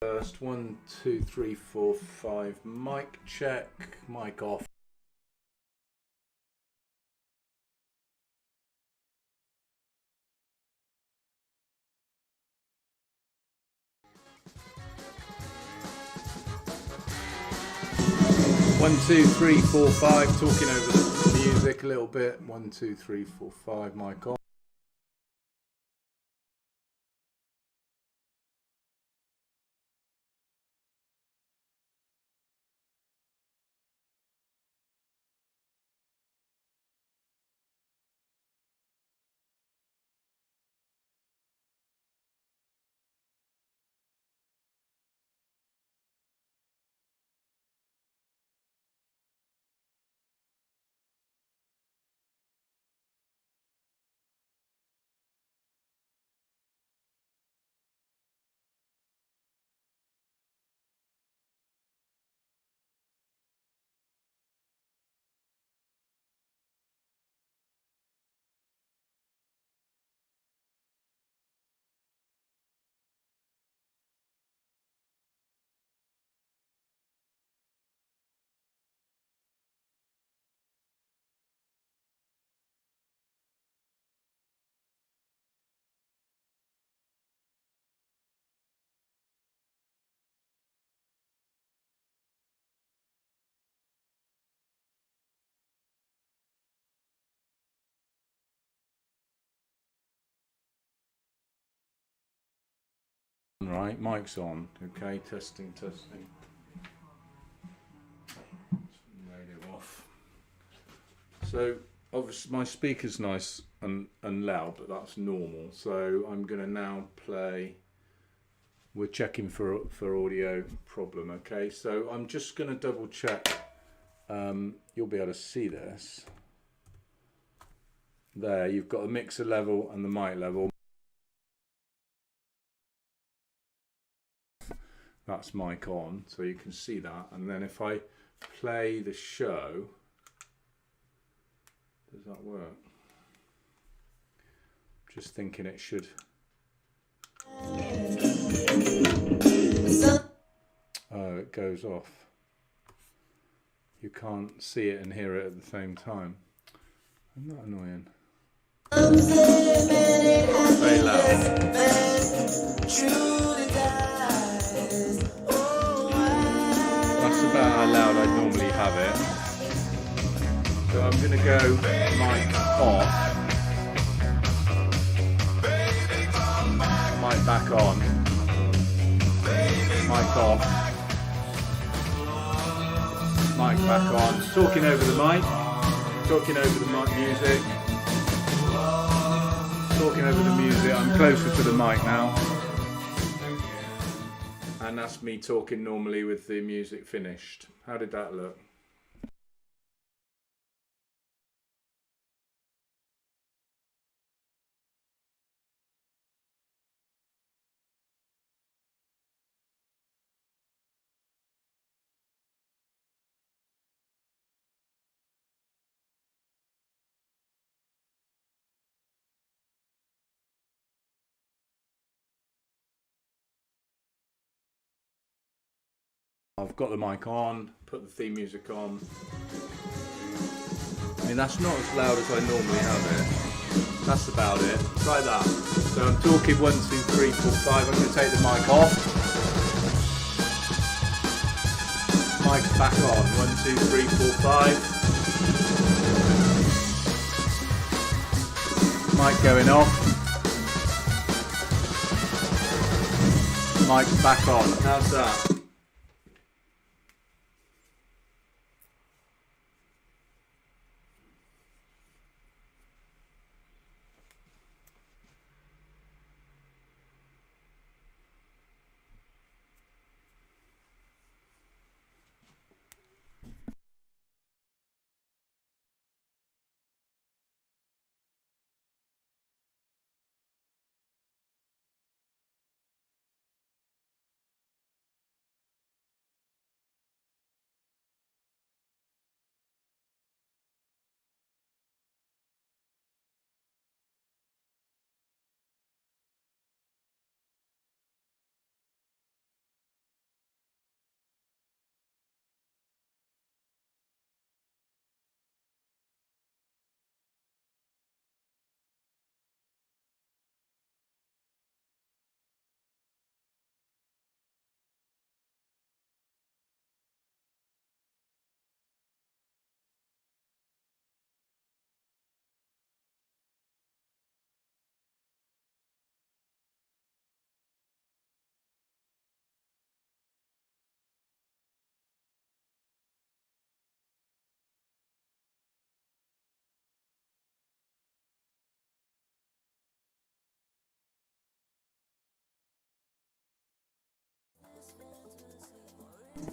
First, 1, 2, 3, 4, 5. Mic check, mic off. One, two, three, four, five. Talking over the music a little bit. 1, 2, 3, 4, 5. Mic off. Right, mic's on. Okay, testing. Radio off. So obviously my speaker's nice and loud, but that's normal. So I'm going to now play. We're checking for audio problem. Okay, so I'm just going to double check. You'll be able to see this. There, you've got the mixer level and the mic level. That's mic on, so you can see that. And then if I play the show, does that work? Just thinking it should. Oh, it goes off. You can't see it and hear it at the same time. Isn't that annoying? Very loud. That's about how loud I'd normally have it. So I'm going to go mic off. Mic back on. Mic off. Mic back on. Talking over the mic. Talking over the mic music. Talking over the music. I'm closer to the mic now. And that's me talking normally with the music finished. How did that look? I've got the mic on, put the theme music on. I mean, that's not as loud as I normally have it. That's about it. Try that. So I'm talking 1, 2, 3, 4, 5. I'm going to take the mic off. Mic's back on. 1, 2, 3, 4, 5. Mic going off. Mic's back on. How's that?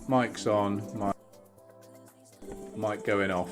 Mic's on. Mic going off.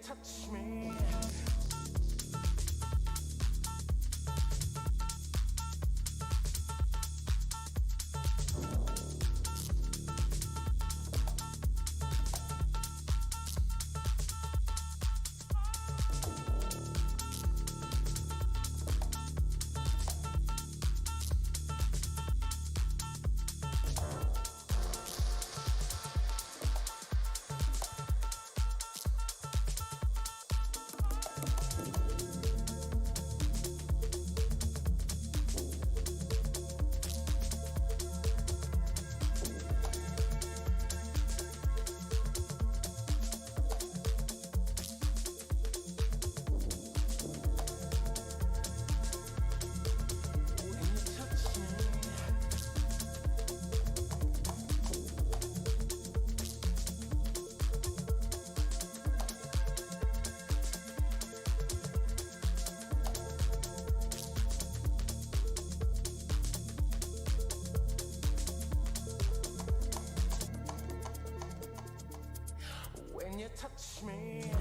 touch me. When you touch me.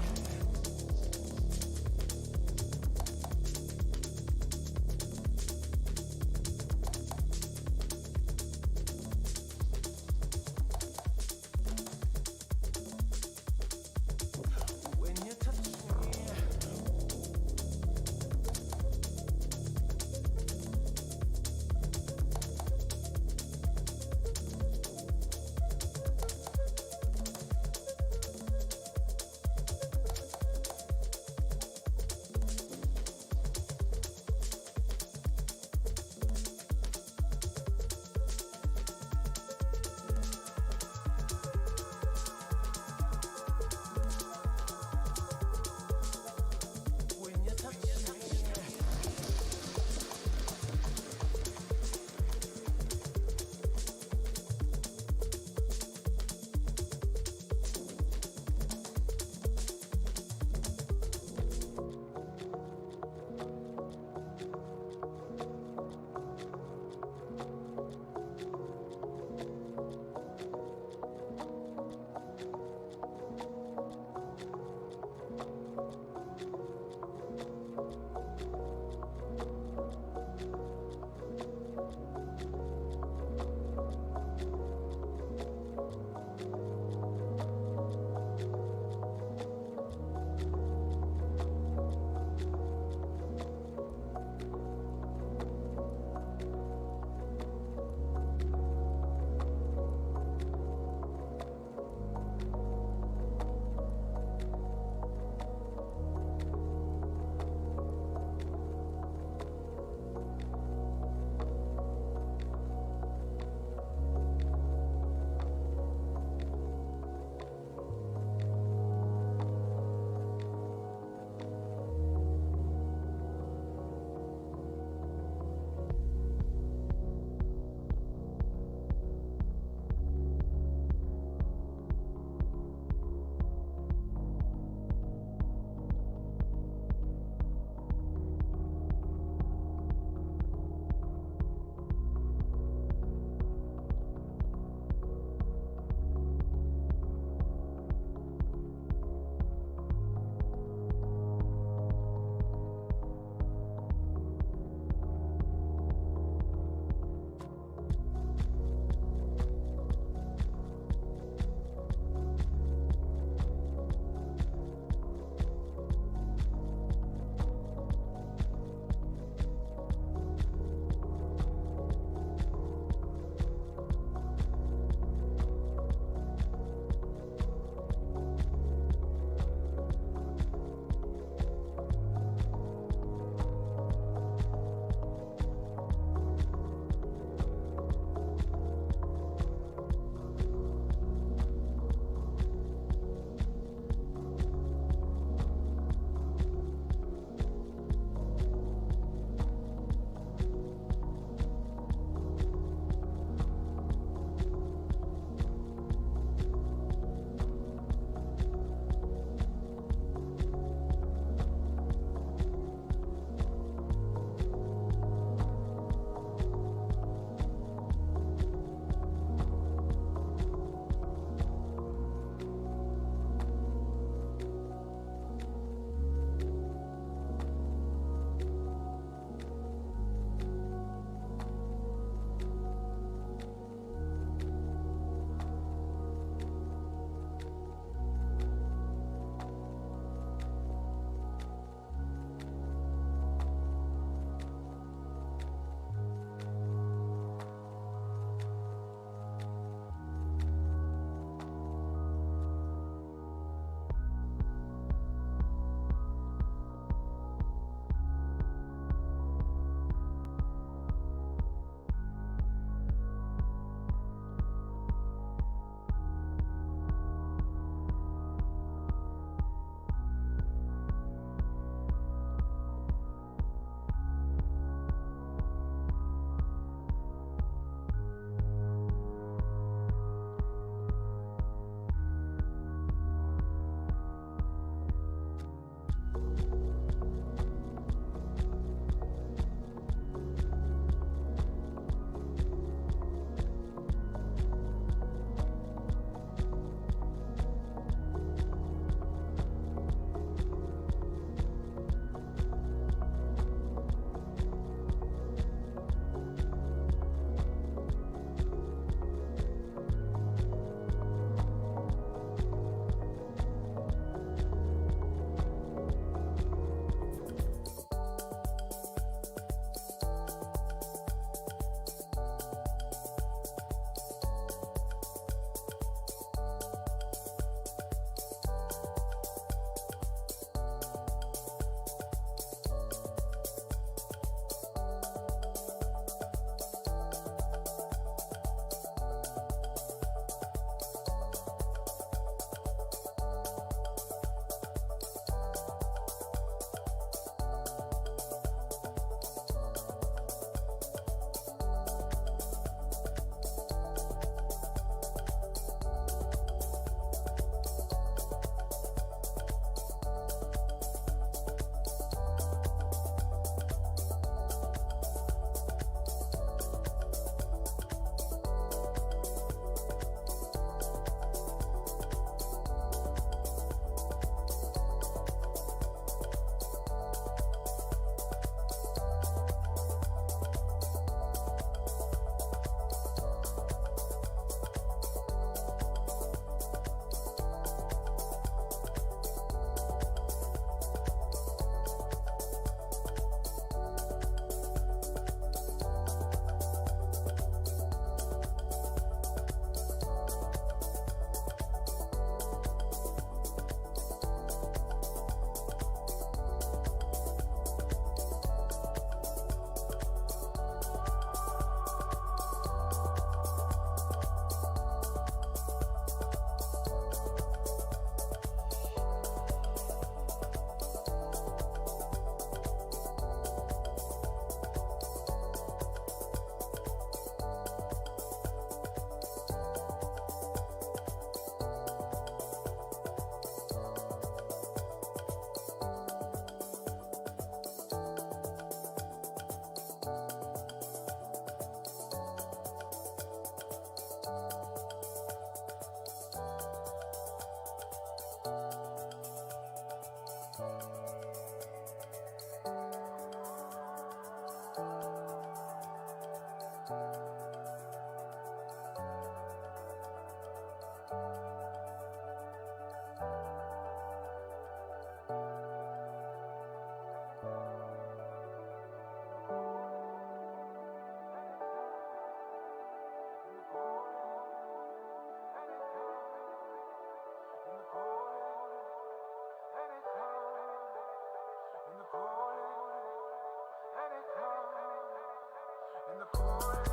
in the cold.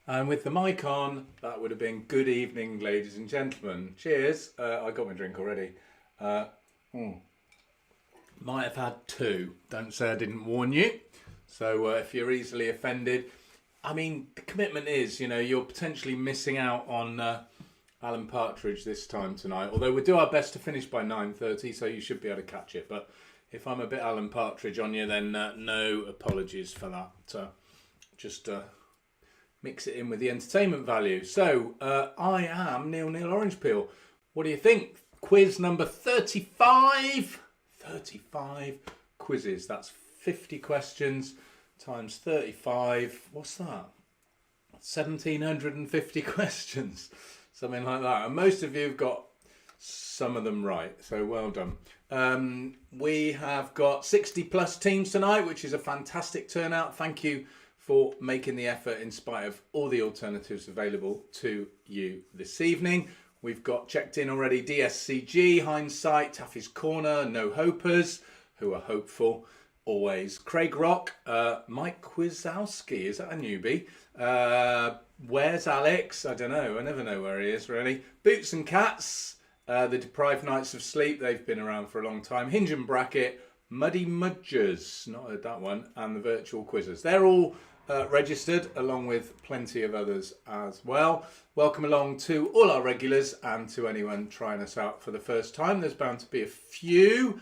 And with the mic on, that would have been good evening, ladies and gentlemen. Cheers. I got my drink already. Might have had two. Don't say I didn't warn you. So if you're easily offended, I mean, the commitment is, you know, you're potentially missing out on Alan Partridge this time tonight. Although we'll do our best to finish by 9:30, so you should be able to catch it. But if I'm a bit Alan Partridge on you, then no apologies for that. Just mix it in with the entertainment value. So I am Neil Orange Peel. What do you think? Quiz number 35. 35 quizzes. That's 50 questions times 35. What's that? 1,750 questions. Something like that. And most of you have got some of them right. So well done. We have got 60 plus teams tonight, which is a fantastic turnout. Thank you for making the effort in spite of all the alternatives available to you this evening. We've got checked in already DSCG, Hindsight, Taffy's Corner, No Hopers, who are hopeful always. Craig Rock, Mike Quiztaztic, is that a newbie? Where's Alex? I don't know. I never know where he is really. Boots and Cats, the Deprived Nights of Sleep. They've been around for a long time. Hinge and Bracket, Muddy Mudgers, not heard that one, and the Virtual Quizzers. They're all registered, along with plenty of others as well. Welcome along to all our regulars and to anyone trying us out for the first time. There's bound to be a few.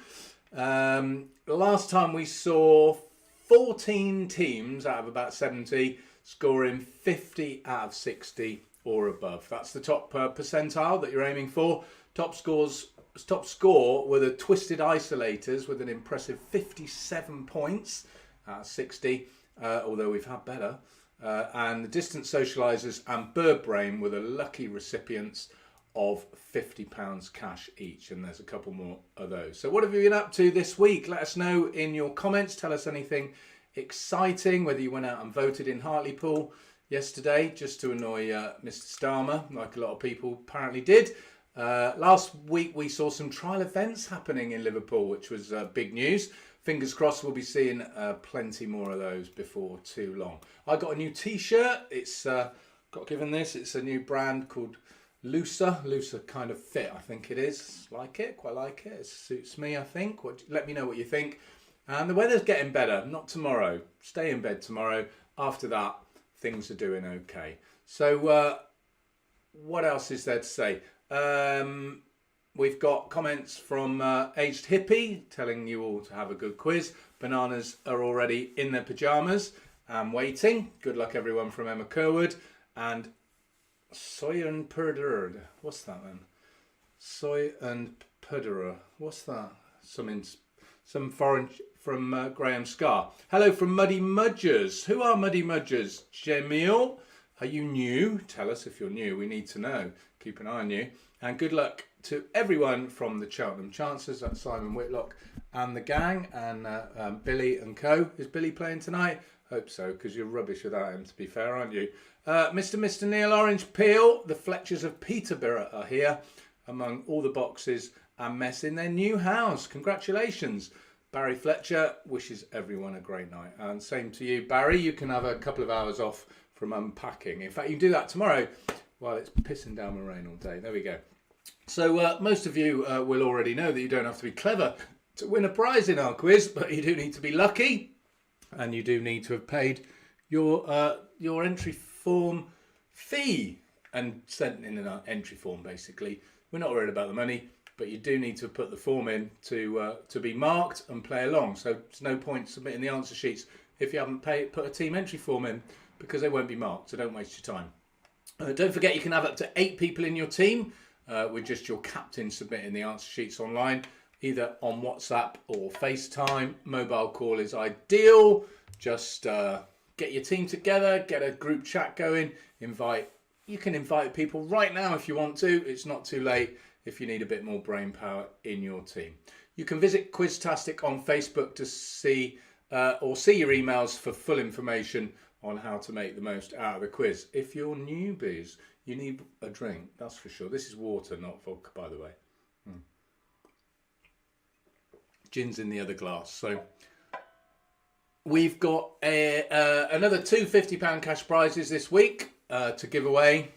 Last time we saw 14 teams out of about 70 scoring 50 out of 60 or above. That's the top percentile that you're aiming for. Top score were the Twisted Isolators with an impressive 57 points out of 60. Although we've had better, and the Distant Socialisers and Bird Brain were the lucky recipients of £50 cash each, and there's a couple more of those. So what have you been up to this week? Let us know in your comments. Tell us anything exciting, whether you went out and voted in Hartlepool yesterday just to annoy Mr. Starmer, like a lot of people apparently did. Last week we saw some trial events happening in Liverpool, which was big news. Fingers crossed we'll be seeing plenty more of those before too long. I got a new t-shirt. It's got given this. It's a new brand called looser kind of fit. I think it is. Like it, quite like it. It suits me, I think. Let me know what you think. And the weather's getting better. Not tomorrow. Stay in bed tomorrow. After that, things are doing okay. So what else is there to say? We've got comments from Aged Hippie telling you all to have a good quiz. Bananas are already in their pyjamas and waiting. Good luck, everyone, from Emma Kerwood. And Soy and Perdered. What's that then? Soy and Perderer. What's that? Some foreign from Graham Scar. Hello from Muddy Mudgers. Who are Muddy Mudgers? Jamil, are you new? Tell us if you're new. We need to know. Keep an eye on you. And good luck to everyone from the Cheltenham Chancers. That's Simon Whitlock and the gang, and Billy and co. Is Billy playing tonight? Hope so, because you're rubbish without him, to be fair, aren't you? Mr. Neil Orange Peel, the Fletchers of Peterborough are here among all the boxes and mess in their new house. Congratulations. Barry Fletcher wishes everyone a great night. And same to you, Barry. You can have a couple of hours off from unpacking. In fact, you can do that tomorrow while it's pissing down with rain all day. There we go. So most of you will already know that you don't have to be clever to win a prize in our quiz, but you do need to be lucky, and you do need to have paid your entry form fee and sent in an entry form. Basically, we're not worried about the money, but you do need to put the form in to be marked and play along. So there's no point submitting the answer sheets if you haven't put a team entry form in, because they won't be marked. So don't waste your time. Don't forget, you can have up to 8 people in your team with just your captain submitting the answer sheets online, either on WhatsApp or FaceTime. Mobile call is ideal. Just get your team together, get a group chat going, you can invite people right now if you want to. It's not too late if you need a bit more brain power in your team. You can visit Quiztaztic on Facebook to see your emails for full information on how to make the most out of the quiz. If you're newbies, you need a drink, that's for sure. This is water, not vodka, by the way. Gin's in the other glass. So we've got another two £50 cash prizes this week to give away.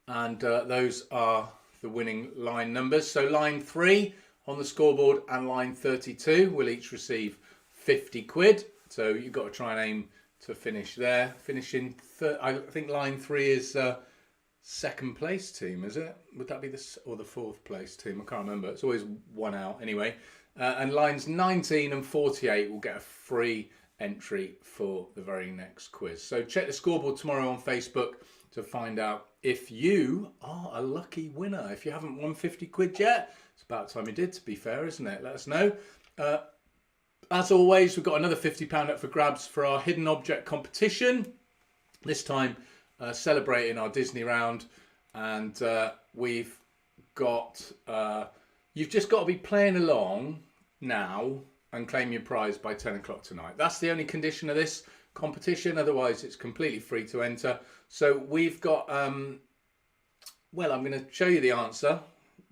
And those are the winning line numbers. So line 3 on the scoreboard and line 32 will each receive 50 quid. So you've got to try and aim to finish there. Finishing I think line 3 is second place team, is it? Would that be the 4th place team? I can't remember. It's always one out anyway. And lines 19 and 48 will get a free entry for the very next quiz. So check the scoreboard tomorrow on Facebook to find out if you are a lucky winner. If you haven't won 50 quid yet, it's about time you did, to be fair, isn't it? Let us know. As always, we've got another £50 up for grabs for our hidden object competition. This time celebrating our Disney round. And we've got... you've just got to be playing along now and claim your prize by 10 o'clock tonight. That's the only condition of this competition. Otherwise, it's completely free to enter. So we've got... well, I'm going to show you the answer.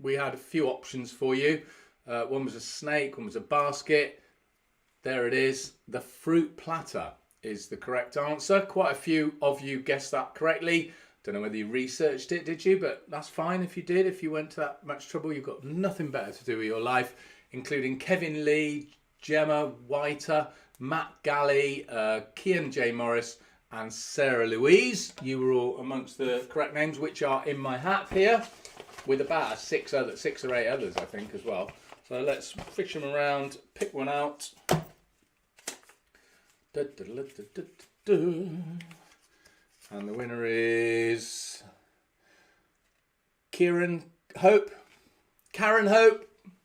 We had a few options for you. One was a snake, one was a basket. There it is. The fruit platter is the correct answer. Quite a few of you guessed that correctly. Don't know whether you researched it, did you? But that's fine if you did. If you went to that much trouble, you've got nothing better to do with your life, including Kevin Lee, Gemma Whiter, Matt Galley, Kian J. Morris, and Sarah Louise. You were all amongst the correct names, which are in my hat here, with about 6 or 8 others, I think, as well. So let's fish them around, pick one out. And the winner is Karen Hope.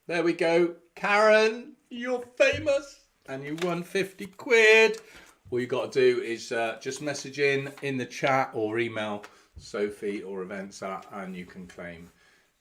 There we go. Karen, you're famous. And you won 50 quid. All you got to do is just message in the chat or email Sophie or events at, and you can claim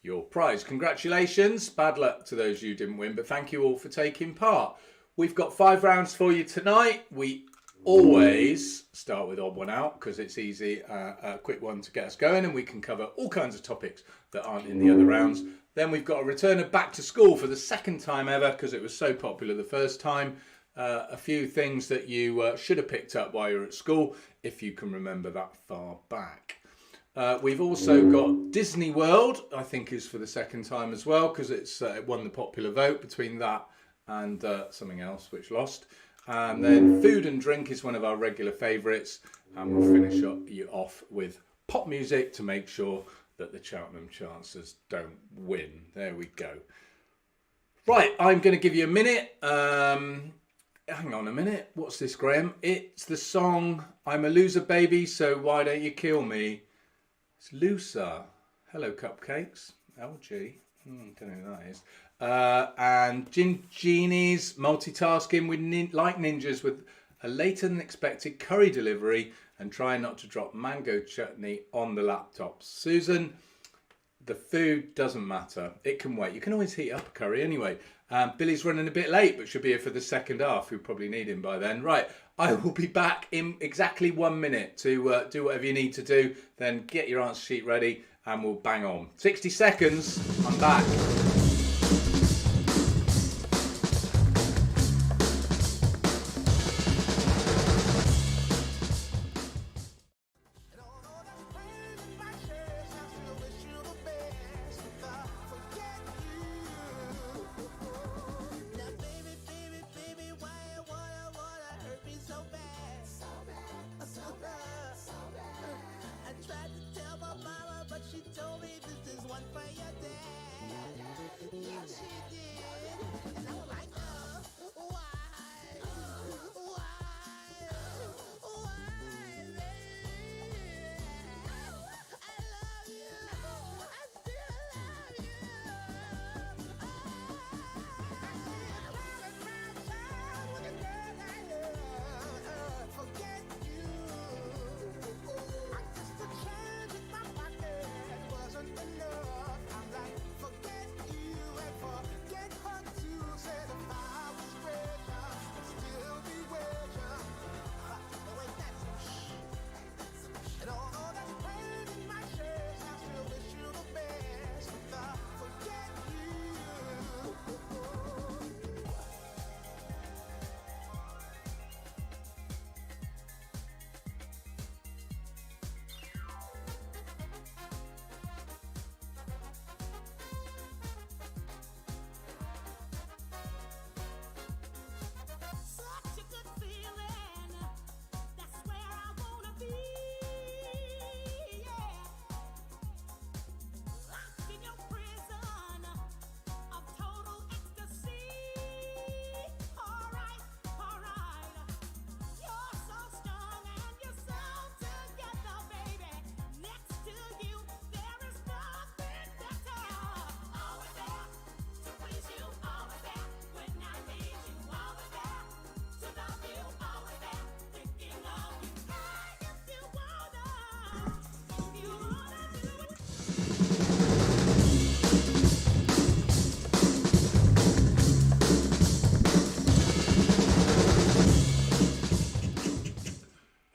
your prize. Congratulations. Bad luck to those you didn't win, but thank you all for taking part. We've got 5 rounds for you tonight. We always start with odd one out because it's easy, a quick one to get us going, and we can cover all kinds of topics that aren't in the other rounds. Then we've got a returner back to school for the 2nd time ever because it was so popular the first time. A few things that you should have picked up while you're at school, if you can remember that far back. We've also got Disney World, I think is for the second time as well, because it won the popular vote between that and something else which lost. And then food and drink is one of our regular favourites. And we'll finish you off with pop music to make sure that the Cheltenham Chancers don't win. There we go. Right, I'm going to give you a minute. Hang on a minute. What's this, Graham? It's the song I'm a Loser Baby, So Why Don't You Kill Me? It's Looser. Hello, Cupcakes. LG. Don't know who that is. And Genies multitasking with like ninjas with a later than expected curry delivery and trying not to drop mango chutney on the laptops. Susan, the food doesn't matter. It can wait. You can always heat up a curry anyway. Billy's running a bit late, but should be here for the second half. You'll probably need him by then. Right, I will be back in exactly 1 minute to do whatever you need to do. Then get your answer sheet ready and we'll bang on. 60 seconds, I'm back.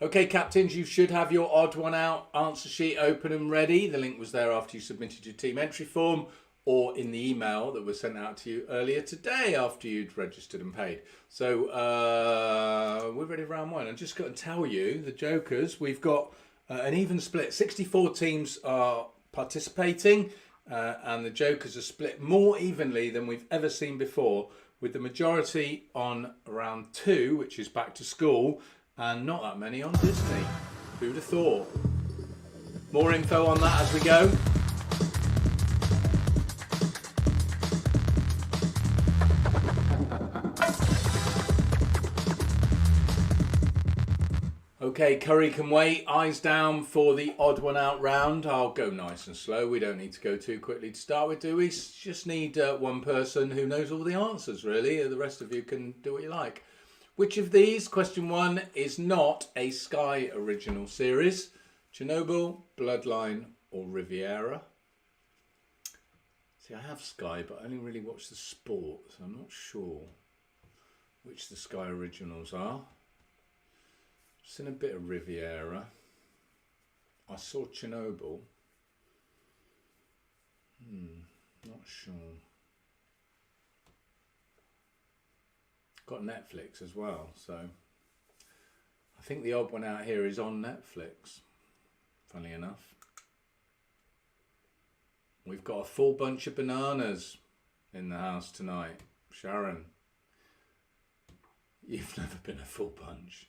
Okay, captains, you should have your odd one out answer sheet open and ready. The link was there after you submitted your team entry form or in the email that was sent out to you earlier today after you'd registered and paid. So we're ready for round one. I'm just going to tell you, the jokers, we've got an even split. 64 teams are participating and the jokers are split more evenly than we've ever seen before, with the majority on round two, which is back to school, and not that many on Disney. Who'd have thought? More info on that as we go. Okay, curry can wait. Eyes down for the odd one out round. I'll go nice and slow. We don't need to go too quickly to start with, do we? Just need one person who knows all the answers, really. The rest of you can do what you like. Which of these, question one, is not a Sky original series? Chernobyl, Bloodline, or Riviera? See, I have Sky, but I only really watch the sport, so I'm not sure which the Sky originals are. I've seen a bit of Riviera. I saw Chernobyl. Not sure. Got Netflix as well, so I think the odd one out here is on Netflix, funny enough. We've got a full bunch of bananas in the house tonight. Sharon, you've never been a full bunch.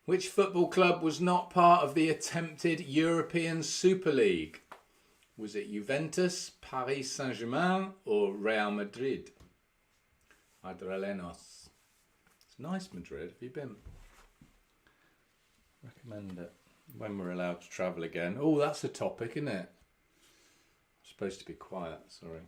Which football club was not part of the attempted European Super League? Was it Juventus, Paris Saint-Germain or Real Madrid? Adrelenos. It's nice, Madrid. Have you been? Recommend it. When we're allowed to travel again. Oh, that's a topic, isn't it? I'm supposed to be quiet, sorry.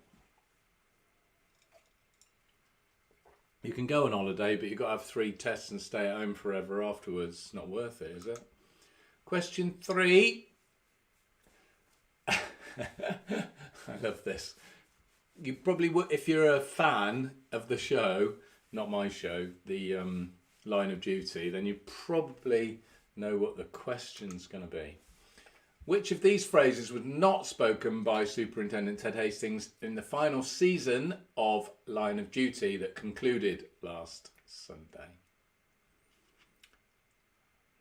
You can go on holiday, but you've got to have 3 tests and stay at home forever afterwards. It's not worth it, is it? Question 3. I love this. You probably would, if you're a fan of the show, not my show, the Line of Duty, then you probably know what the question's going to be. Which of these phrases was not spoken by Superintendent Ted Hastings in the final season of Line of Duty that concluded last Sunday?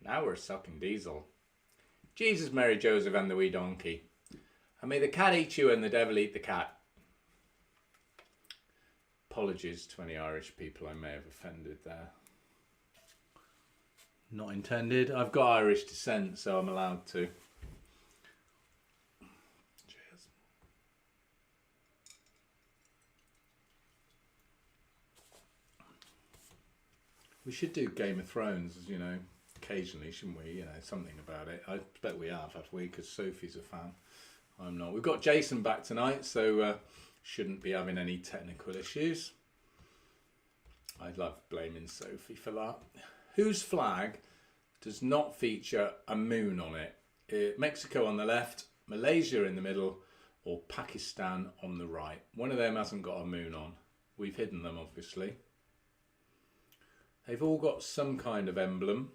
Now we're sucking diesel. Jesus, Mary, Joseph and the wee donkey. And may the cat eat you and the devil eat the cat. Apologies to any Irish people I may have offended there. Not intended. I've got Irish descent, so I'm allowed to. Cheers. We should do Game of Thrones, you know, occasionally, shouldn't we? You know, something about it. I bet we have we? Because Sophie's a fan. I'm not. We've got Jason back tonight, so shouldn't be having any technical issues. I love blaming Sophie for that. Whose flag does not feature a moon on it? Mexico on the left, Malaysia in the middle, or Pakistan on the right? One of them hasn't got a moon on. We've hidden them, obviously. They've all got some kind of emblem.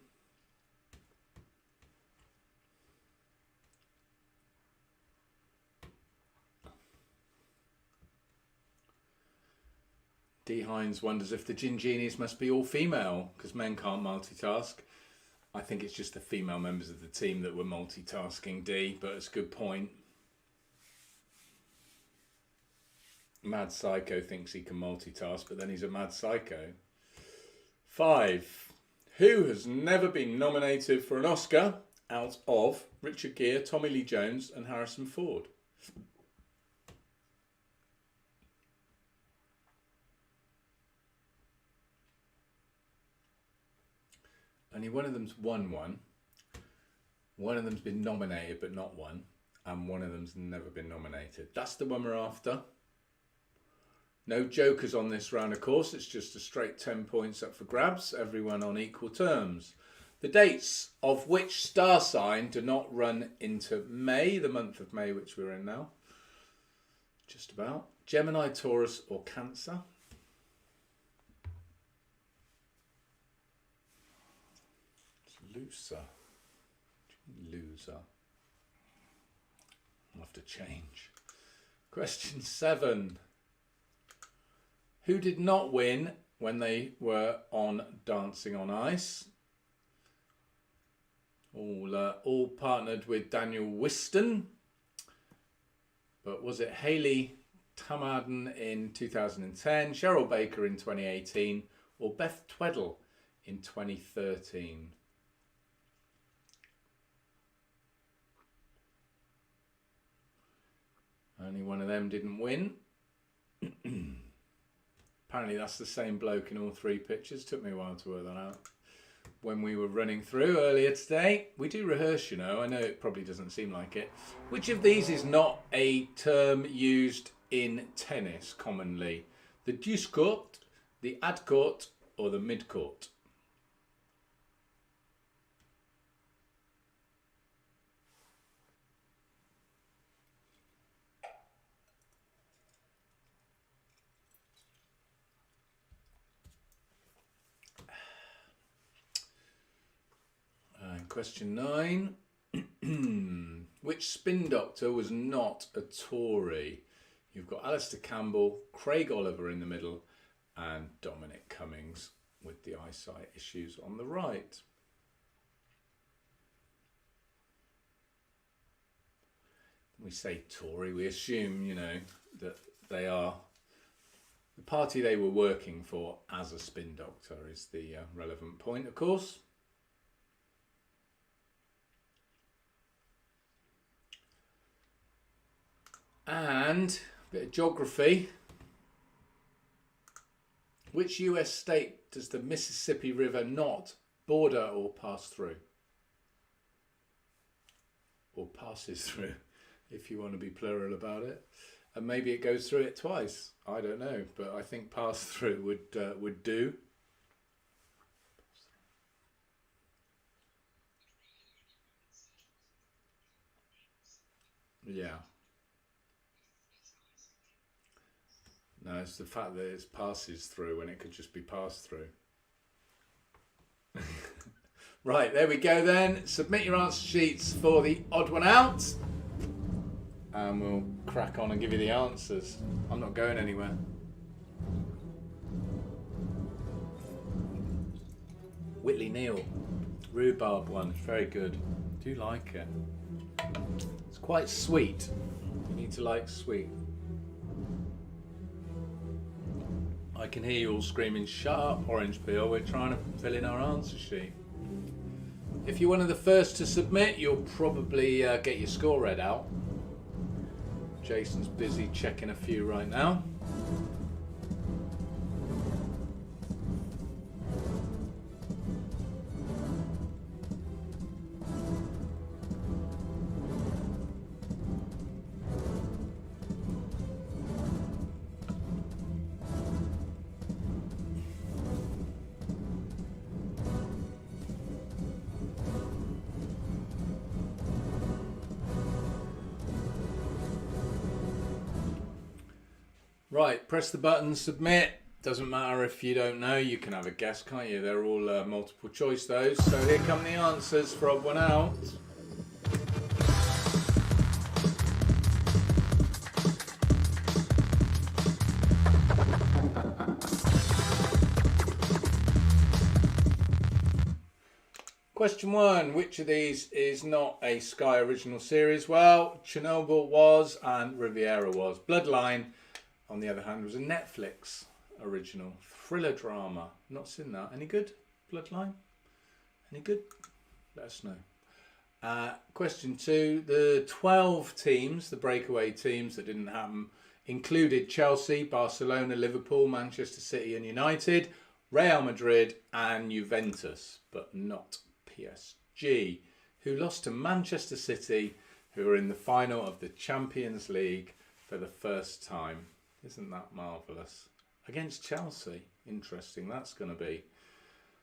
D. Hines wonders if the Gin Genies must be all female, because men can't multitask. I think it's just the female members of the team that were multitasking, D, but it's a good point. Mad Psycho thinks he can multitask, but then he's a mad psycho. 5. Who has never been nominated for an Oscar out of Richard Gere, Tommy Lee Jones and Harrison Ford? Only one of them's won one. One of them's been nominated but not won. And one of them's never been nominated. That's the one we're after. No jokers on this round, of course. It's just a straight 10 points up for grabs. Everyone on equal terms. The dates of which star sign do not run into May, the month of May, which we're in now. Just about. Gemini, Taurus or Cancer. Loser. Loser. I'll have to change. Question 7. Who did not win when they were on Dancing on Ice? All partnered with Daniel Whiston. But was it Hayley Tamarden in 2010, Cheryl Baker in 2018, or Beth Tweddle in 2013? Only one of them didn't win. Apparently that's the same bloke in all 3 pictures. Took me a while to work that out. When we were running through earlier today. We do rehearse, you know. I know it probably doesn't seem like it. Which of these is not a term used in tennis commonly? The deuce court, the ad court, or the mid court? Question 9. Which spin doctor was not a Tory? You've got Alistair Campbell, Craig Oliver in the middle, and Dominic Cummings with the eyesight issues on the right. we say Tory, we assume, you know, that they are the party they were working for as a spin doctor is the relevant point, of course. And a bit of geography. Which US state does the Mississippi River not border or pass through? Or passes through, if you want to be plural about it. And maybe it goes through it twice. I don't know, but I think pass through would do. Yeah. No, it's the fact that it passes through when it could just be passed through. Right, there we go then. Submit your answer sheets for the odd one out. And we'll crack on and give you the answers. I'm not going anywhere. Whitley Neal. Rhubarb one. Very good. Do like it. It's quite sweet. You need to like sweet. I can hear you all screaming, "Shut up, orange peel, we're trying to fill in our answer sheet." If you're one of the first to submit, you'll probably get your score read out. Jason's busy checking a few right now. Right, press the button, submit. Doesn't matter if you don't know, you can have a guess, can't you? They're all multiple choice those. So here come the answers for odd one out. Question 1, which of these is not a Sky original series? Well, Chernobyl was and Riviera was. Bloodline, on the other hand, was a Netflix original thriller drama. Not seen that. Any good? Bloodline? Any good? Let us know. Question 2. The 12 teams, the breakaway teams that didn't happen, included Chelsea, Barcelona, Liverpool, Manchester City and United, Real Madrid and Juventus, but not PSG, who lost to Manchester City, who were in the final of the Champions League for the first time. Isn't that marvellous? Against Chelsea. Interesting, that's going to be.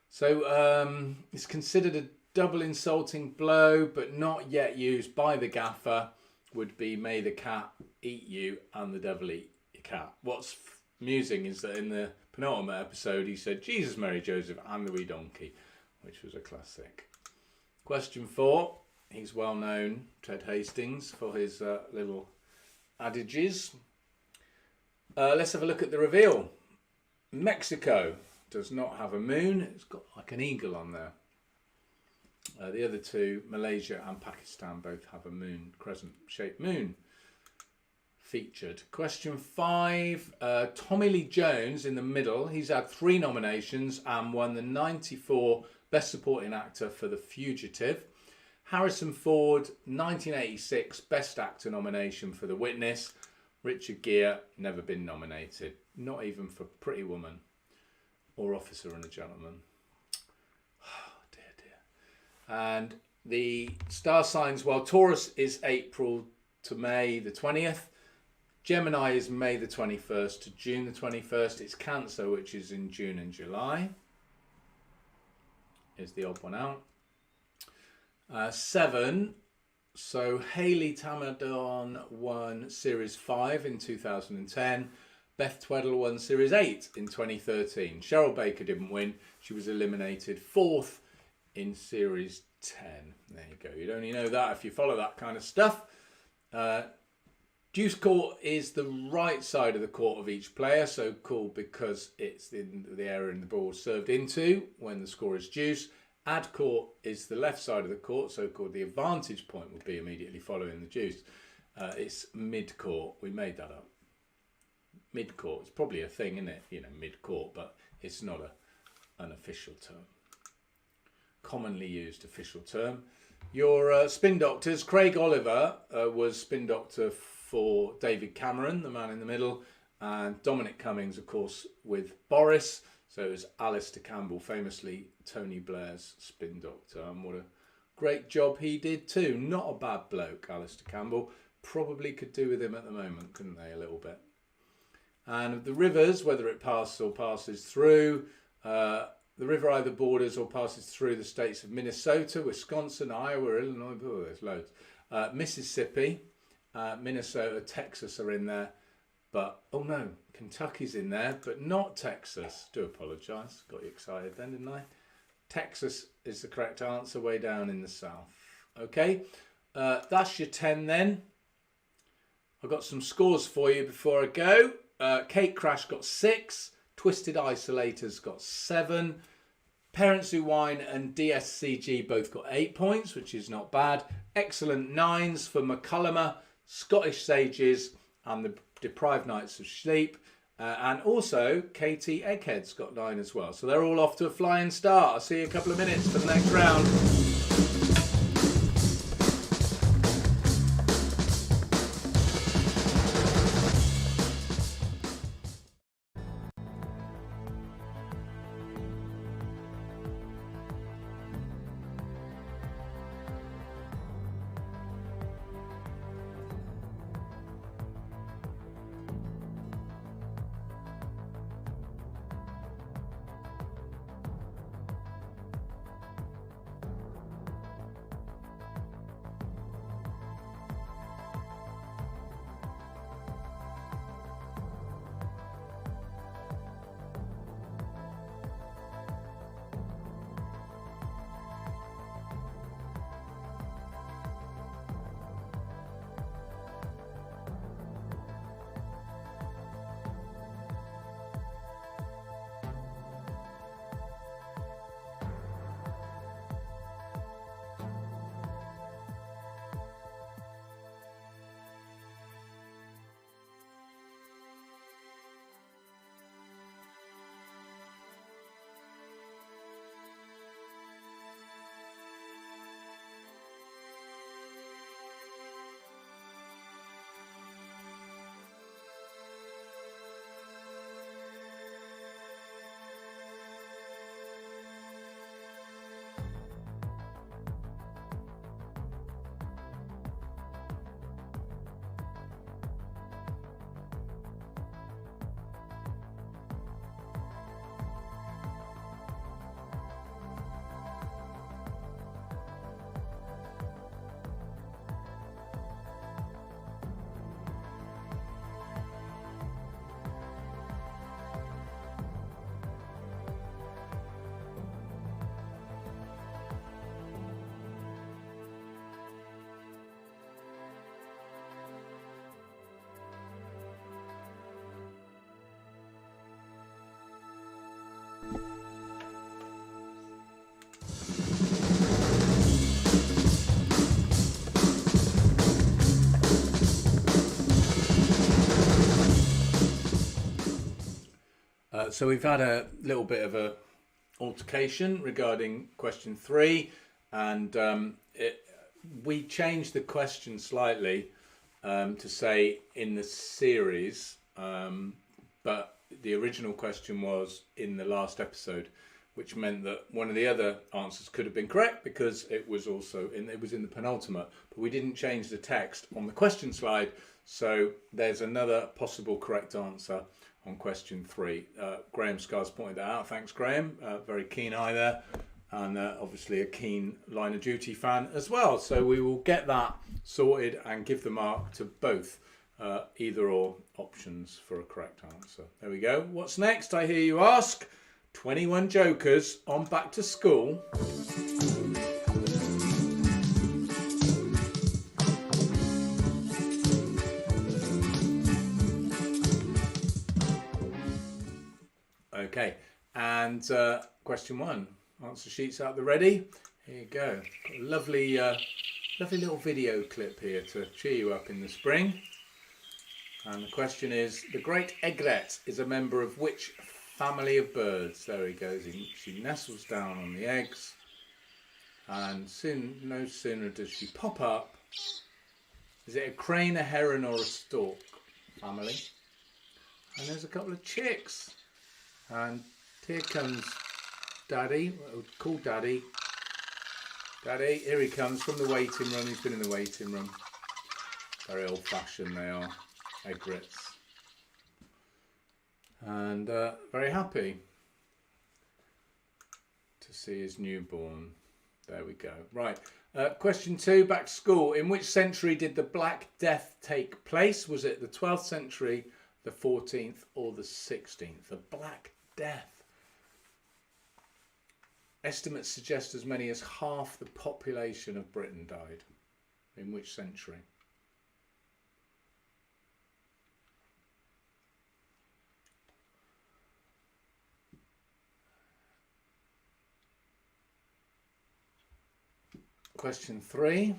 So it's considered a double insulting blow, but not yet used by the gaffer, would be "May the cat eat you and the devil eat your cat." What's amusing is that in the penultimate episode he said "Jesus, Mary, Joseph and the wee donkey," which was a classic. Question 4. He's well known, Ted Hastings, for his little adages. Let's have a look at the reveal. Mexico does not have a moon. It's got like an eagle on there. The other two, Malaysia and Pakistan, both have a moon, crescent-shaped moon featured. Question 5. Tommy Lee Jones in the middle. He's had 3 nominations and won the 94 Best Supporting Actor for The Fugitive. Harrison Ford, 1986 Best Actor nomination for The Witness. Richard Gere, never been nominated, not even for Pretty Woman or Officer and a Gentleman. Oh, dear. And the star signs, well, Taurus is April to May the 20th. Gemini is May the 21st to June the 21st. It's Cancer, which is in June and July. Is the odd one out. 7. So Haley Tamadon won Series 5 in 2010. Beth Tweddle won Series 8 in 2013. Cheryl Baker didn't win. She was eliminated 4th in Series 10. There you go. You'd only know that if you follow that kind of stuff. Deuce court is the right side of the court of each player. So called because it's in the area in the ball served into when the score is deuce. Ad court is the left side of the court, so called the advantage point would be immediately following the deuce. It's mid-court. We made that up. Mid-court. It's probably a thing, isn't it? You know, mid-court, but it's not an official term. Commonly used official term. Your spin doctors, Craig Oliver was spin doctor for David Cameron, the man in the middle, and Dominic Cummings, of course, with Boris. So it was Alistair Campbell, famously Tony Blair's spin doctor, and what a great job he did too. Not a bad bloke, Alistair Campbell. Probably could do with him at the moment, couldn't they, a little bit? And the rivers, whether it passes or passes through, the river either borders or passes through the states of Minnesota, Wisconsin, Iowa, Illinois, oh, there's loads. Mississippi, Minnesota, Texas are in there. But, oh no, Kentucky's in there, but not Texas. Do apologise, got you excited then, didn't I? Texas is the correct answer, way down in the south. Okay, that's your 10 then. I've got some scores for you before I go. Cake Crash got 6. Twisted Isolators got 7. Parents Who Whine and DSCG both got 8 points, which is not bad. Excellent 9s for McCullum, Scottish Sages and the Deprived Nights of Sleep. And also Katie Egghead's got 9 as well. So they're all off to a flying start. I'll see you in a couple of minutes for the next round. So we've had a little bit of a altercation regarding question 3, and we changed the question slightly to say in the series, but the original question was in the last episode, which meant that one of the other answers could have been correct because it was also in the penultimate, but we didn't change the text on the question slide, so there's another possible correct answer on question 3. Graham Scars pointed that out. Thanks, Graham. Very keen eye there, and obviously a keen Line of Duty fan as well. So we will get that sorted and give the mark to both either or options for a correct answer. There we go. What's next, I hear you ask? 21 Jokers on Back to School. Okay, and question 1. Answer sheets out the ready. Here you go. Got a lovely lovely little video clip here to cheer you up in the spring. And the question is, the great egret is a member of which family of birds? There he goes. She nestles down on the eggs, and no sooner does she pop up. Is it a crane, a heron, or a stork family? And there's a couple of chicks. And here comes Daddy. We'll call Daddy. Daddy, here he comes from the waiting room. He's been in the waiting room. Very old-fashioned they are, egrets. And very happy to see his newborn. There we go. Right. Question 2, back to school. In which century did the Black Death take place? Was it the 12th century, the 14th, or the 16th? The Black Death. Estimates suggest as many as half the population of Britain died. In which century? Question 3.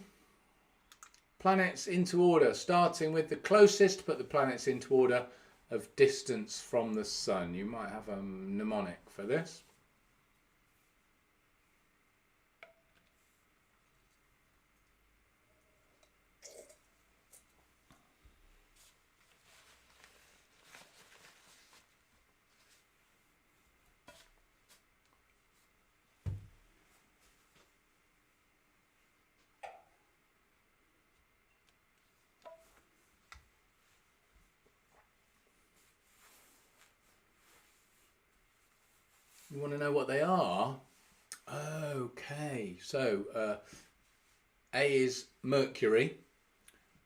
Planets into order, starting with the closest, but the planets into order of distance from the Sun. You might have a mnemonic for this. You want to know what they are? Okay, so A is Mercury,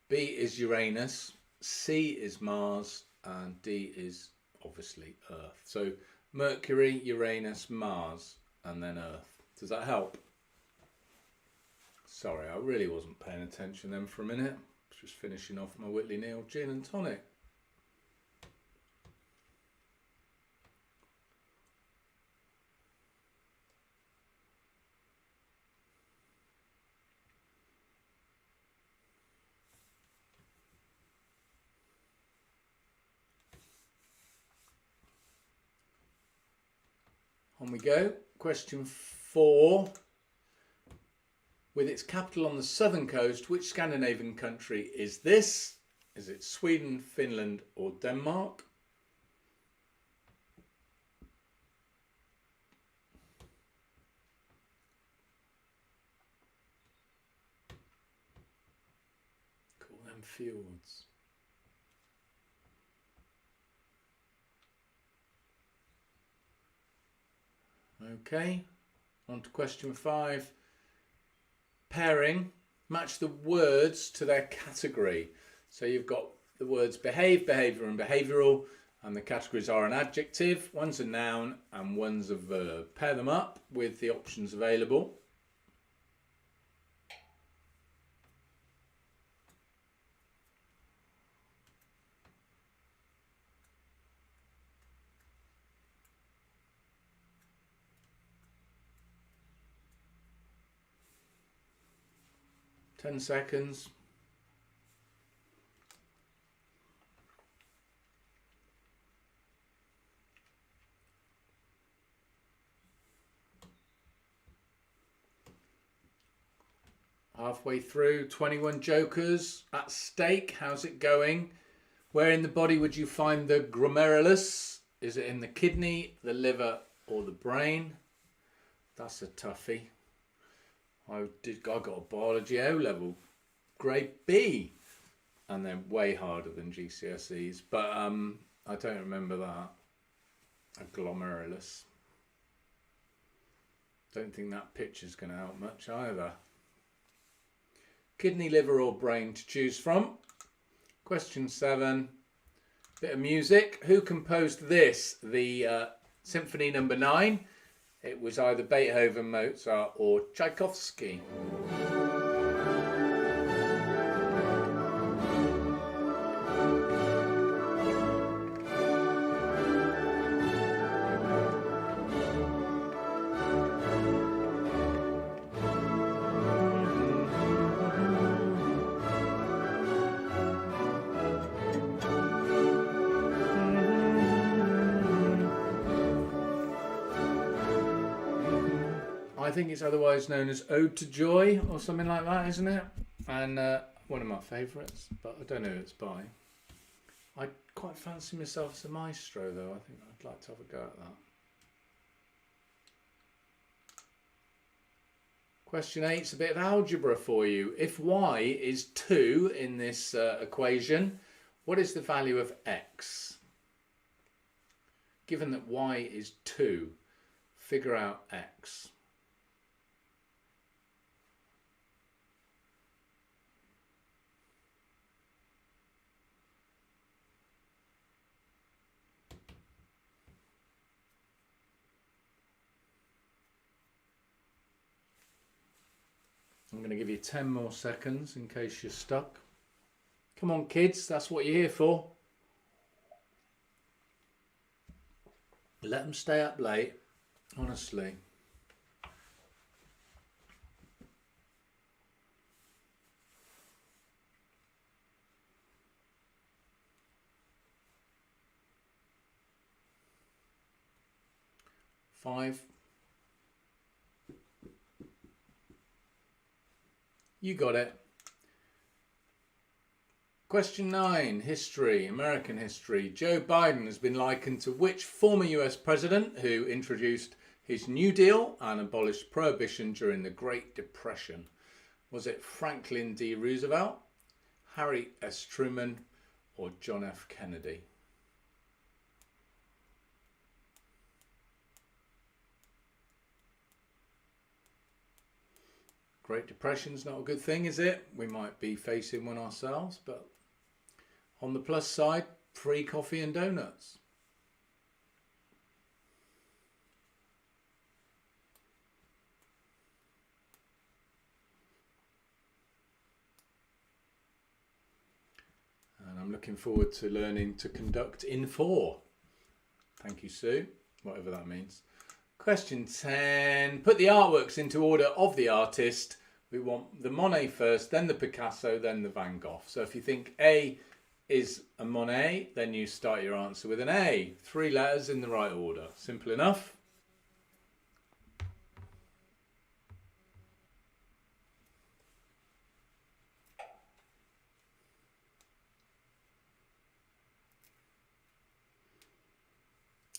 B is Uranus, C is Mars, and D is obviously Earth. So Mercury, Uranus, Mars, and then Earth. Does that help? Sorry, I really wasn't paying attention then for a minute. Just finishing off my Whitley Neal gin and tonic. On we go. Question 4. With its capital on the southern coast, which Scandinavian country is this? Is it Sweden, Finland, or Denmark? Call them fjords. Okay, on to question 5. Pairing, match the words to their category. So you've got the words behave, behaviour and behavioural, and the categories are an adjective, one's a noun and one's a verb. Pair them up with the options available. Ten seconds. Halfway through, 21 jokers at stake. How's it going? Where in the body would you find the glomerulus? Is it in the kidney, the liver, or the brain? That's a toughie. I got a biology O level, grade B, and then way harder than GCSEs. But I don't remember that. A glomerulus. Don't think that picture's going to help much either. Kidney, liver, or brain to choose from. Question 7. Bit of music. Who composed this? The Symphony Number 9. It was either Beethoven, Mozart, or Tchaikovsky. think it's otherwise known as Ode to Joy or something like that, isn't it? And one of my favourites, but I don't know who it's by. I quite fancy myself as a maestro, though. I think I'd like to have a go at that. Question 8 is a bit of algebra for you. If y is 2 in this equation, what is the value of x? Given that y is 2, figure out x. I'm going to give you 10 more seconds in case you're stuck. Come on, kids, that's what you're here for. Let them stay up late, honestly. Five. You got it. Question 9, history, American history. Joe Biden has been likened to which former US president who introduced his New Deal and abolished prohibition during the Great Depression? Was it Franklin D. Roosevelt, Harry S. Truman, or John F. Kennedy? Great Depression's not a good thing, is it? We might be facing one ourselves, but on the plus side, free coffee and donuts. And I'm looking forward to learning to conduct in 4. Thank you, Sue, whatever that means. Question 10. Put the artworks into order of the artist. We want the Monet first, then the Picasso, then the Van Gogh. So if you think A is a Monet, then you start your answer with an A. 3 letters in the right order. Simple enough.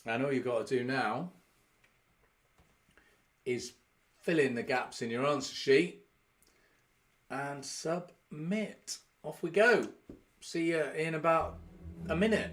And all you've got to do now is fill in the gaps in your answer sheet and submit. Off we go. See you in about a minute.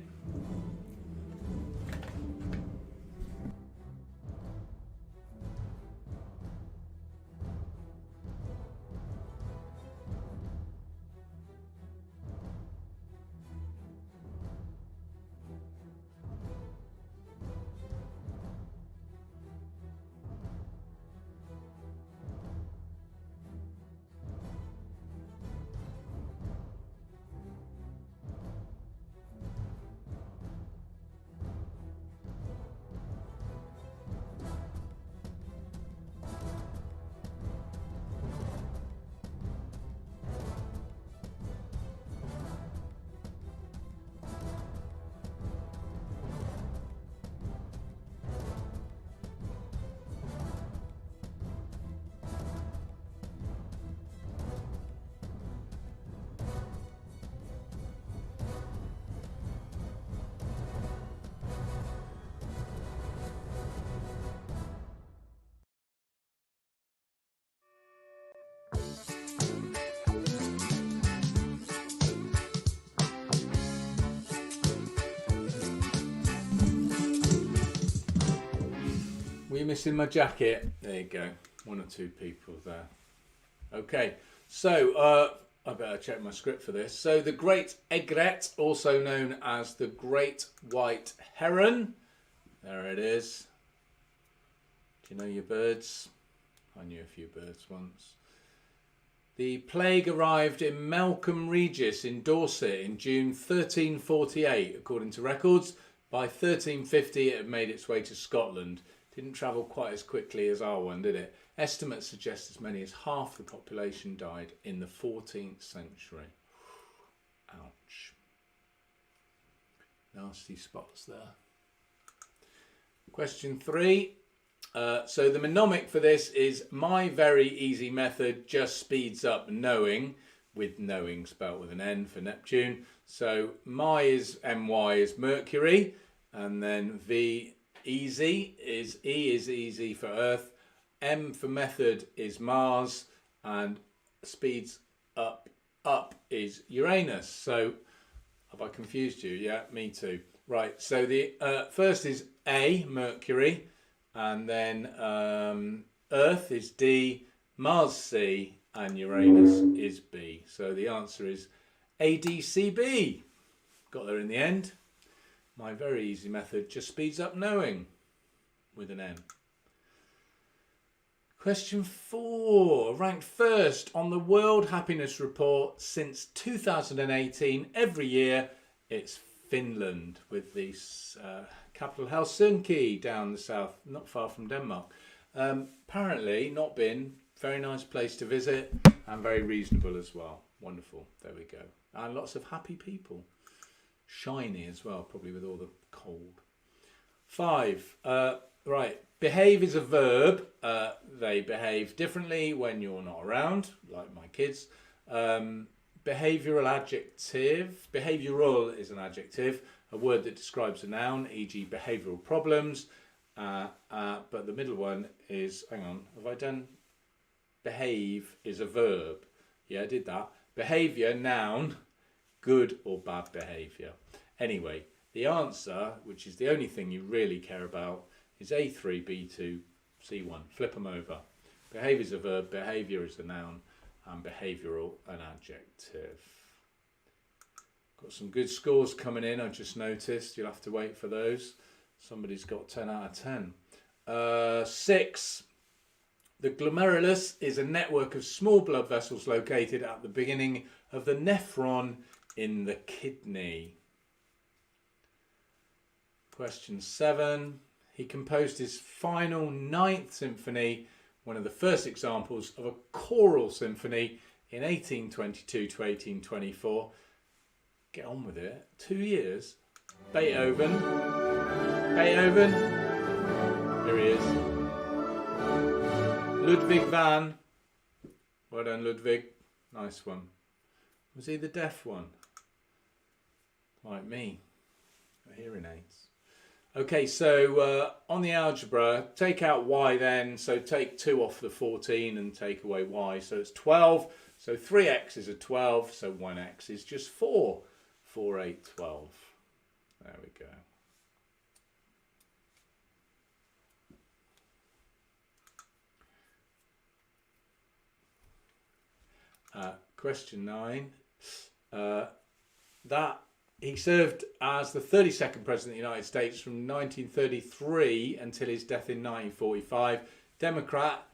Were you missing my jacket? There you go. 1 or 2 people there. Okay, so I better check my script for this. So the great egret, also known as the great white heron. There it is. Do you know your birds? I knew a few birds once. The plague arrived in Melcombe Regis in Dorset in June 1348, according to records. By 1350, it had made its way to Scotland. Didn't travel quite as quickly as our one, did it? Estimates suggest as many as half the population died in the 14th century. Ouch. Nasty spots there. Question 3. So the mnemonic for this is my very easy method just speeds up knowing, with knowing spelt with an N for Neptune. So my is my is Mercury, and then V easy is E is easy for Earth, M for method is Mars, and speeds up is Uranus. So have I confused you? Yeah, me too. Right, so the first is A, Mercury, and then Earth is D, Mars C, and Uranus is B. So the answer is ADCB. Got there in the end. My very easy method just speeds up knowing with an N. Question 4. Ranked first on the World Happiness Report since 2018. Every year it's Finland, with the capital Helsinki down the south, not far from Denmark. Apparently not been. Very nice place to visit and very reasonable as well. Wonderful. There we go. And lots of happy people. Shiny as well, probably with all the cold. 5. Right. Behave is a verb. They behave differently when you're not around, like my kids. Behavioural adjective. Behavioural is an adjective, a word that describes a noun, e.g. behavioural problems. But the middle one is, hang on, have I done? Behave is a verb. Yeah, I did that. Behaviour, noun, good or bad behaviour. Anyway, the answer, which is the only thing you really care about, is A3, B2, C1. Flip them over. Behave is a verb, behaviour is a noun, and behavioural an adjective. Got some good scores coming in, I just noticed. You'll have to wait for those. Somebody's got 10 out of 10. 6. The glomerulus is a network of small blood vessels located at the beginning of the nephron in the kidney. Question 7. He composed his final 9th symphony, one of the first examples of a choral symphony, in 1822 to 1824. Get on with it. 2 years. Beethoven. Here he is. Ludwig van. Well done, Ludwig. Nice one. Was he the deaf one? Like me. Hearing aids. Okay, so on the algebra, take out y then. So take 2 off the 14 and take away y. So it's 12. So 3x is a 12. So 1x is just 4. 4, 8, 12. There we go. Question 9. He served as the 32nd President of the United States from 1933 until his death in 1945. Democrat,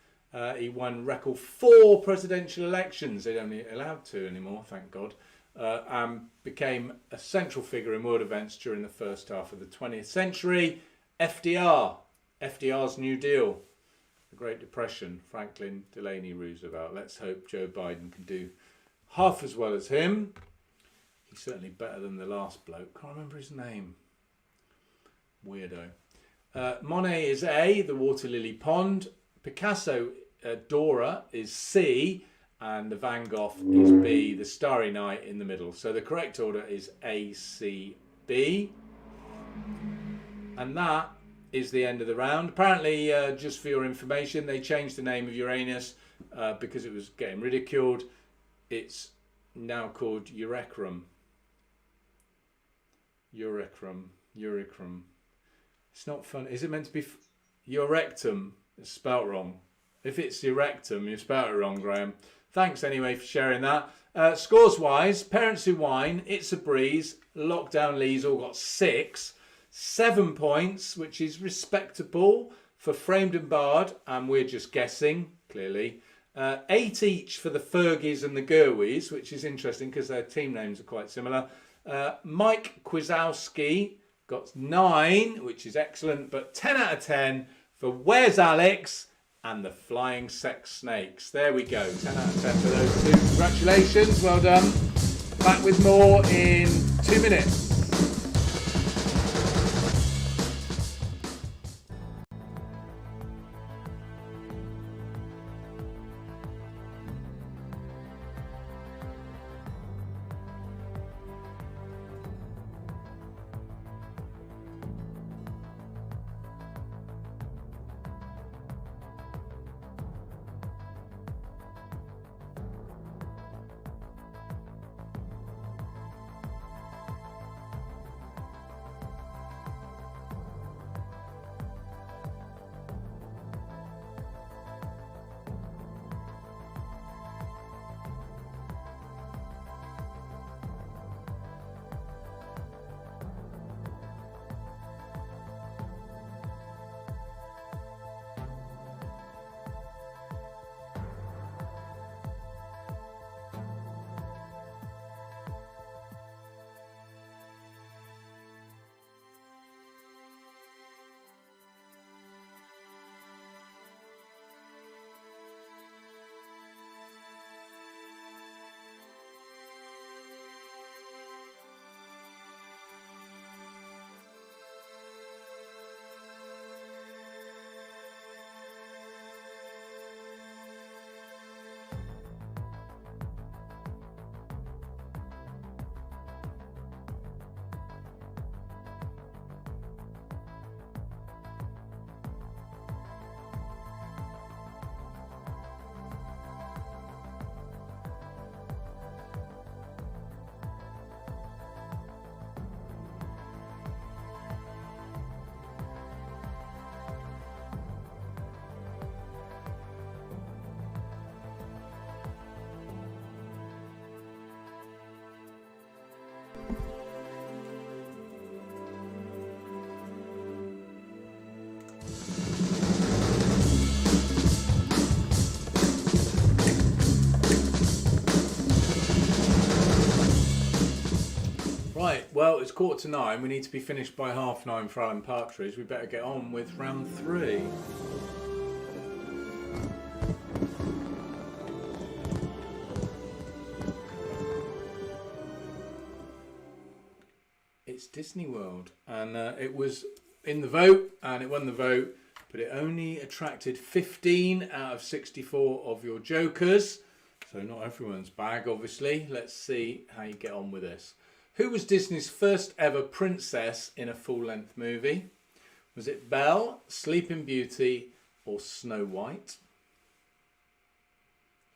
he won record 4 presidential elections. They don't allowed 2 anymore, thank God. And became a central figure in world events during the first half of the 20th century. FDR's New Deal, the Great Depression, Franklin Delano Roosevelt. Let's hope Joe Biden can do half as well as him. He's certainly better than the last bloke. Can't remember his name. Weirdo. Monet is A, the water lily pond. Picasso, Dora, is C. And the Van Gogh is B, the Starry Night in the middle. So the correct order is A, C, B. And that is the end of the round. Apparently, just for your information, they changed the name of Uranus because it was getting ridiculed. It's now called Eurekrum. It's not fun. Is it meant to be Eurectum? It's spelt wrong. If it's Eurectum, you spelt it wrong, Graham. Thanks anyway for sharing that. Scores wise, Parents Who Whine, It's a Breeze, Lockdown Lee's all got 6. 7 points, which is respectable for Framed and Barred, and we're just guessing, clearly. 8 each for the Fergies and the Gerwies, which is interesting because their team names are quite similar. Mike Quiztaztic got 9, which is excellent, but 10 out of 10 for Where's Alex and the Flying Sex Snakes. There we go, 10 out of 10 for those 2. Congratulations, well done. Back with more in 2 minutes. Right, well, it's 8:45. We need to be finished by 9:30 for Alan Partridge. We better get on with round 3. It's Disney World, and it was in the vote, and it won the vote, but it only attracted 15 out of 64 of your jokers, so not everyone's bag, obviously. Let's see how you get on with this. Who was Disney's first ever princess in a full-length movie? Was it Belle, Sleeping Beauty, or Snow White?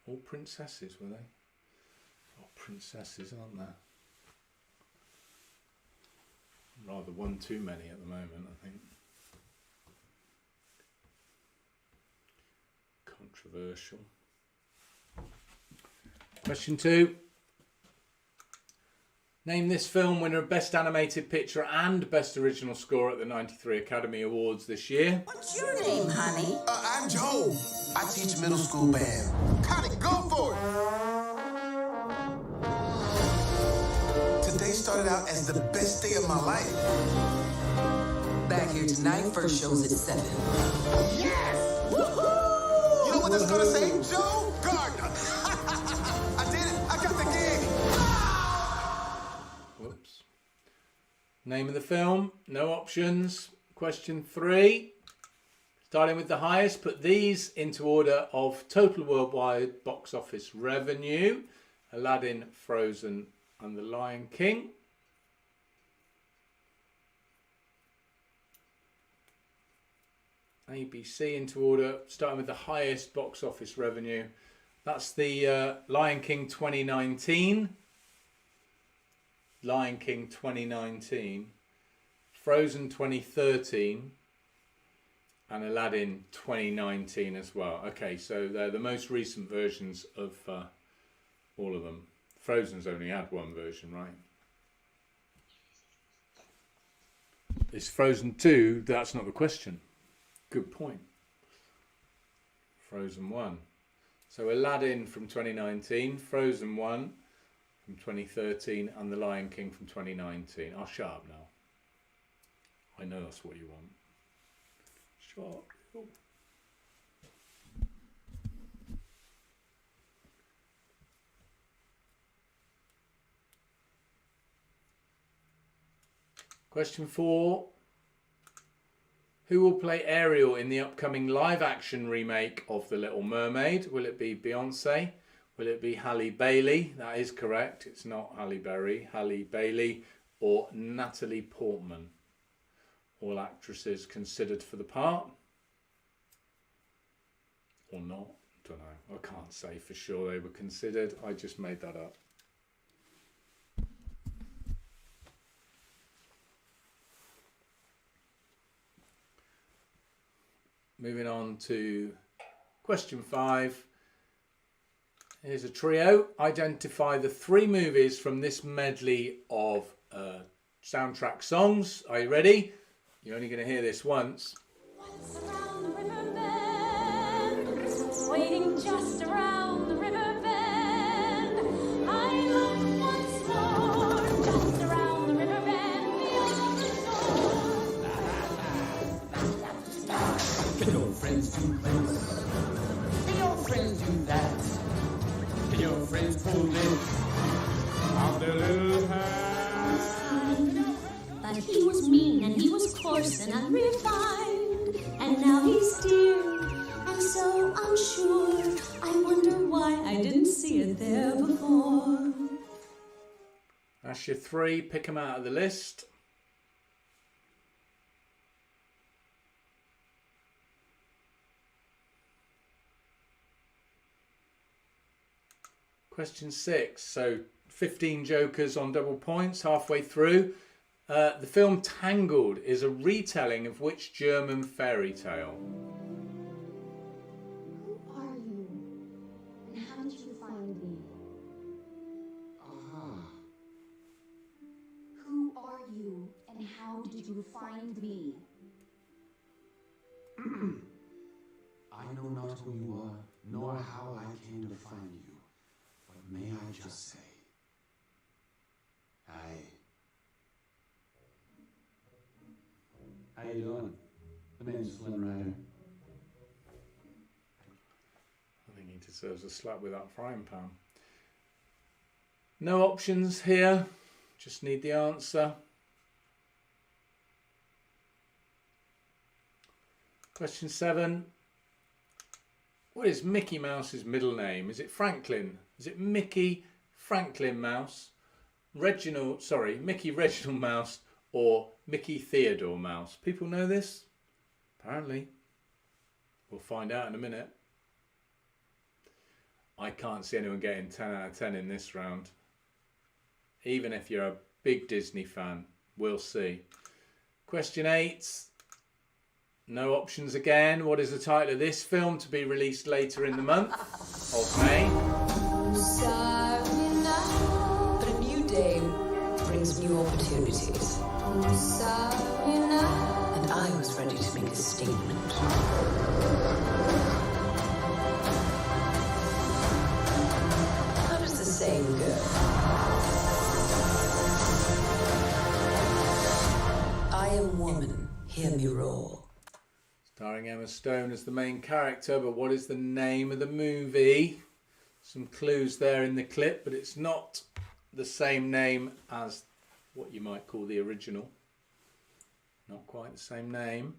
All princesses, were they? Oh, princesses, aren't there? Rather one too many at the moment, I think. Controversial. Question 2. Name this film winner of Best Animated Picture and Best Original Score at the 93 Academy Awards this year. What's your name, honey? I'm Joe. I teach middle school band. Got it, go for it. Today started out as the best day of my life. Back here tonight, first show's at 7. Yes! Woohoo! You know what that's gonna say? Joe Gardner. I did it. I got the gig. Whoops. Name of the film. No options. Question 3. Starting with the highest, put these into order of total worldwide box office revenue. Aladdin, Frozen, and The Lion King. ABC into order, starting with the highest box office revenue. That's the Lion King 2019. Lion King 2019. Frozen 2013. And Aladdin 2019 as well. Okay, so they're the most recent versions of all of them. Frozen's only had one version, right? Is Frozen 2? That's not the question. Good point. Frozen 1. So Aladdin from 2019, Frozen 1 from 2013, and The Lion King from 2019. I'll shut up now. I know that's what you want. Shut up. Question 4. Who will play Ariel in the upcoming live-action remake of The Little Mermaid? Will it be Beyonce? Will it be Halle Bailey? That is correct. It's not Halle Berry. Halle Bailey or Natalie Portman. All actresses considered for the part. Or not. Don't know. I can't say for sure they were considered. I just made that up. Moving on to question 5. Here's a trio. Identify the 3 movies from this medley of soundtrack songs. Are you ready? You're only going to hear this once. What's around the river bend? What's waiting just around the river bend? I look once more, just around the river bend, beyond the shore. Can your friends do this? Can your friends do that? Can your friends pull this out their little hands? But he was mean and he was coarse and unrefined, and now he's dear and so unsure. I wonder why I didn't see it there before. That's your 3. Pick them out of the list. Question 6. So 15 jokers on double points halfway through. The film Tangled is a retelling of which German fairy tale? Who are you? And how did you find me? Who are you? And how did you find me? I know not who you are, nor how I came to find you. But may I just say, I How you doing? The name's Flynn Rider. I think he deserves a slap with that frying pan. No options here. Just need the answer. Question 7. What is Mickey Mouse's middle name? Is it Franklin? Is it Mickey Franklin Mouse? Mickey Reginald Mouse or Mickey Theodore Mouse? People know this? Apparently. We'll find out in a minute. I can't see anyone getting 10 out of 10 in this round. Even if you're a big Disney fan. We'll see. Question 8. No options again. What is the title of this film to be released later in the month of May? But a new day brings new opportunities. And I was ready to make a statement. How does the saying go? I am woman, hear me roar. Starring Emma Stone as the main character, but what is the name of the movie? Some clues there in the clip, but it's not the same name as what you might call the original. Not quite the same name.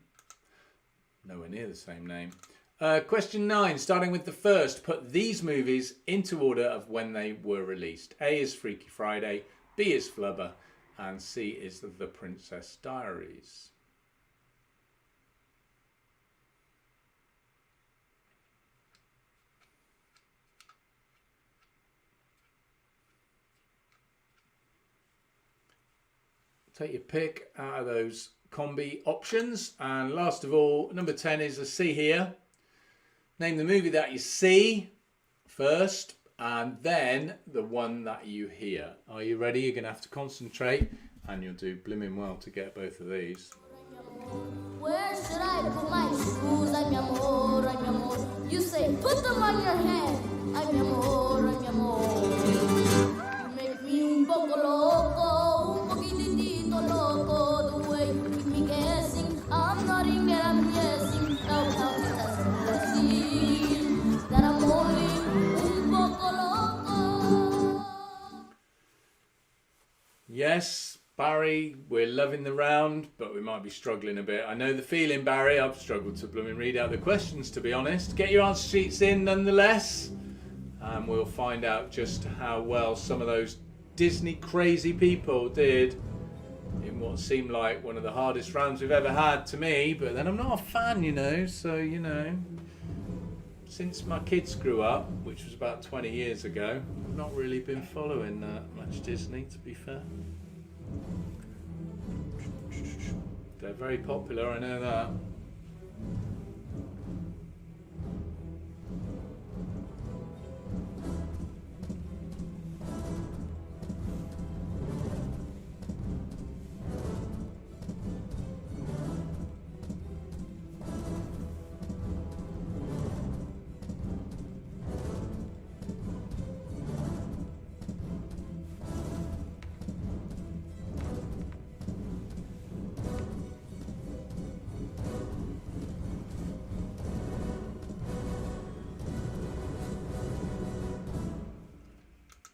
Nowhere near the same name. Question 9, starting with the first. Put these movies into order of when they were released. A is Freaky Friday, B is Flubber, and C is The Princess Diaries. Take your pick out of those combi options. And last of all, number 10 is a C here. Name the movie that you see first and then the one that you hear. Are you ready? You're going to have to concentrate and you'll do blimmin' well to get both of these. Where should I put my shoes? Ay, mi amor, ay, mi amor. You say, put them on your head. Ay, mi amor, ay, mi amor. You make me un poco loco, un poquitito loco. The way you keep me guessing, I'm nodding and I'm guessing. Now that's the blessing that I'm only un poco loco. Yes, Barry, we're loving the round, but we might be struggling a bit. I know the feeling, Barry. I've struggled to blooming read out the questions, to be honest. Get your answer sheets in nonetheless. And we'll find out just how well some of those Disney crazy people did in what seemed like one of the hardest rounds we've ever had to me. But then I'm not a fan, you know, so, you know, since my kids grew up, which was about 20 years ago, I've not really been following much Disney, to be fair. They're very popular, I know that.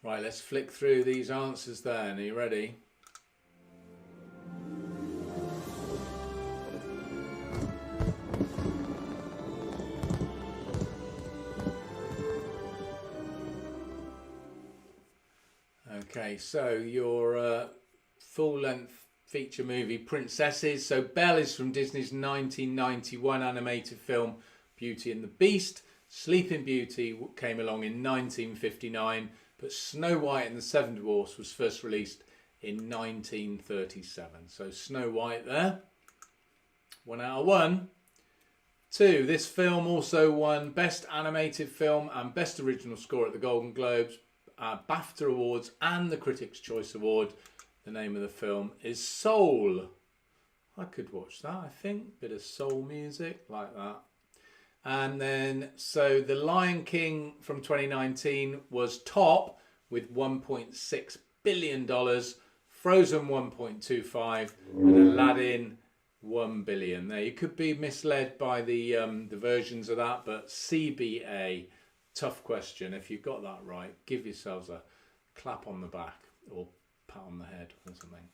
Right, let's flick through these answers then. Are you ready? Okay, so your full-length feature movie, Princesses. So Belle is from Disney's 1991 animated film Beauty and the Beast. Sleeping Beauty came along in 1959. But Snow White and the Seven Dwarfs was first released in 1937. So Snow White there. 1 out of 1. 2. This film also won Best Animated Film and Best Original Score at the Golden Globes, BAFTA Awards and the Critics' Choice Award. The name of the film is Soul. I could watch that, I think. Bit of soul music like that. And then, so The Lion King from 2019 was top with $1.6 billion, Frozen 1.25, and Aladdin 1 billion. There, you could be misled by the versions of that, but CBA, tough question. If you got that right, give yourselves a clap on the back or pat on the head or something.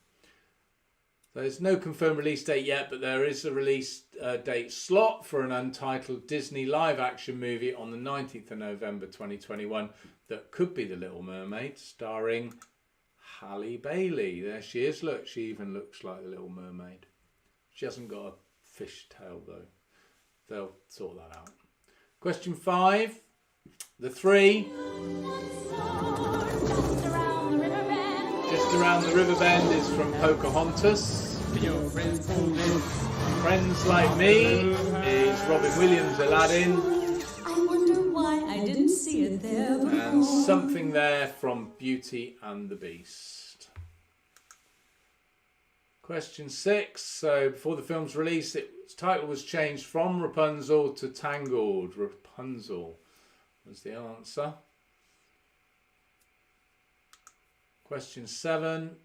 There's no confirmed release date yet, but there is a release date slot for an untitled Disney live-action movie on the 19th of November 2021 that could be The Little Mermaid, starring Halle Bailey. There she is. Look, she even looks like The Little Mermaid. She hasn't got a fish tail, though. They'll sort that out. Question 5. The 3. Just Around the River Bend is from Pocahontas. Your friends pulled in. Friends Like Me is Robin Williams' Aladdin. I wonder why I didn't see it there before. And Something There from Beauty and the Beast. Question 6. So before the film's release, its title was changed from Rapunzel to Tangled. Rapunzel was the answer. Question 7.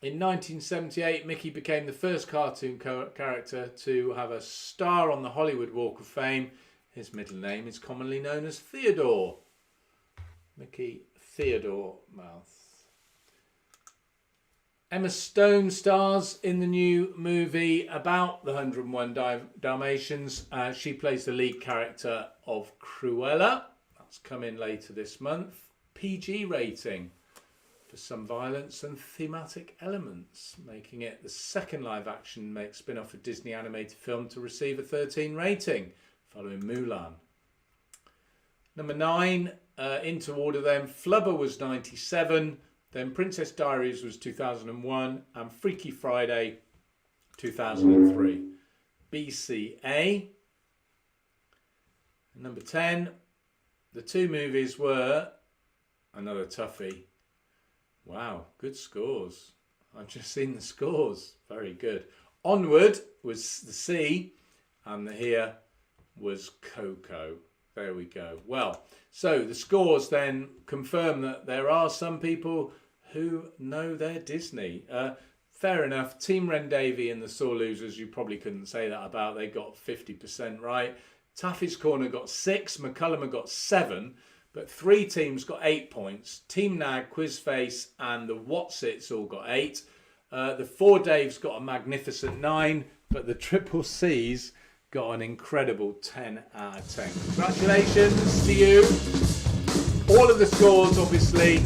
In 1978, Mickey became the first cartoon character to have a star on the Hollywood Walk of Fame. His middle name is commonly known as Theodore. Mickey Theodore Mouth. Emma Stone stars in the new movie about the 101 Dalmatians. She plays the lead character of Cruella. That's coming later this month. PG rating. For some violence and thematic elements, making it the second live-action spin-off of Disney animated film to receive a 13 rating, following Mulan. Number 9, into order then, Flubber was 97, then Princess Diaries was 2001, and Freaky Friday 2003. BCA. Number 10, the two movies were, another toughie. Wow, good scores. I've just seen the scores. Very good. Onward was the C, and the here was Coco. There we go. Well, so the scores then confirm that there are some people who know their Disney. Fair enough. Team Rendavy and the Sore Losers, you probably couldn't say that about. They got 50% right. Taffy's Corner got 6. McCullum got 7. But 3 teams got 8 points. Team Nag, Quizface and the Whatsits all got 8. The 4 Daves got a magnificent 9. But the Triple C's got an incredible 10 out of 10. Congratulations to you. All of the scores, obviously.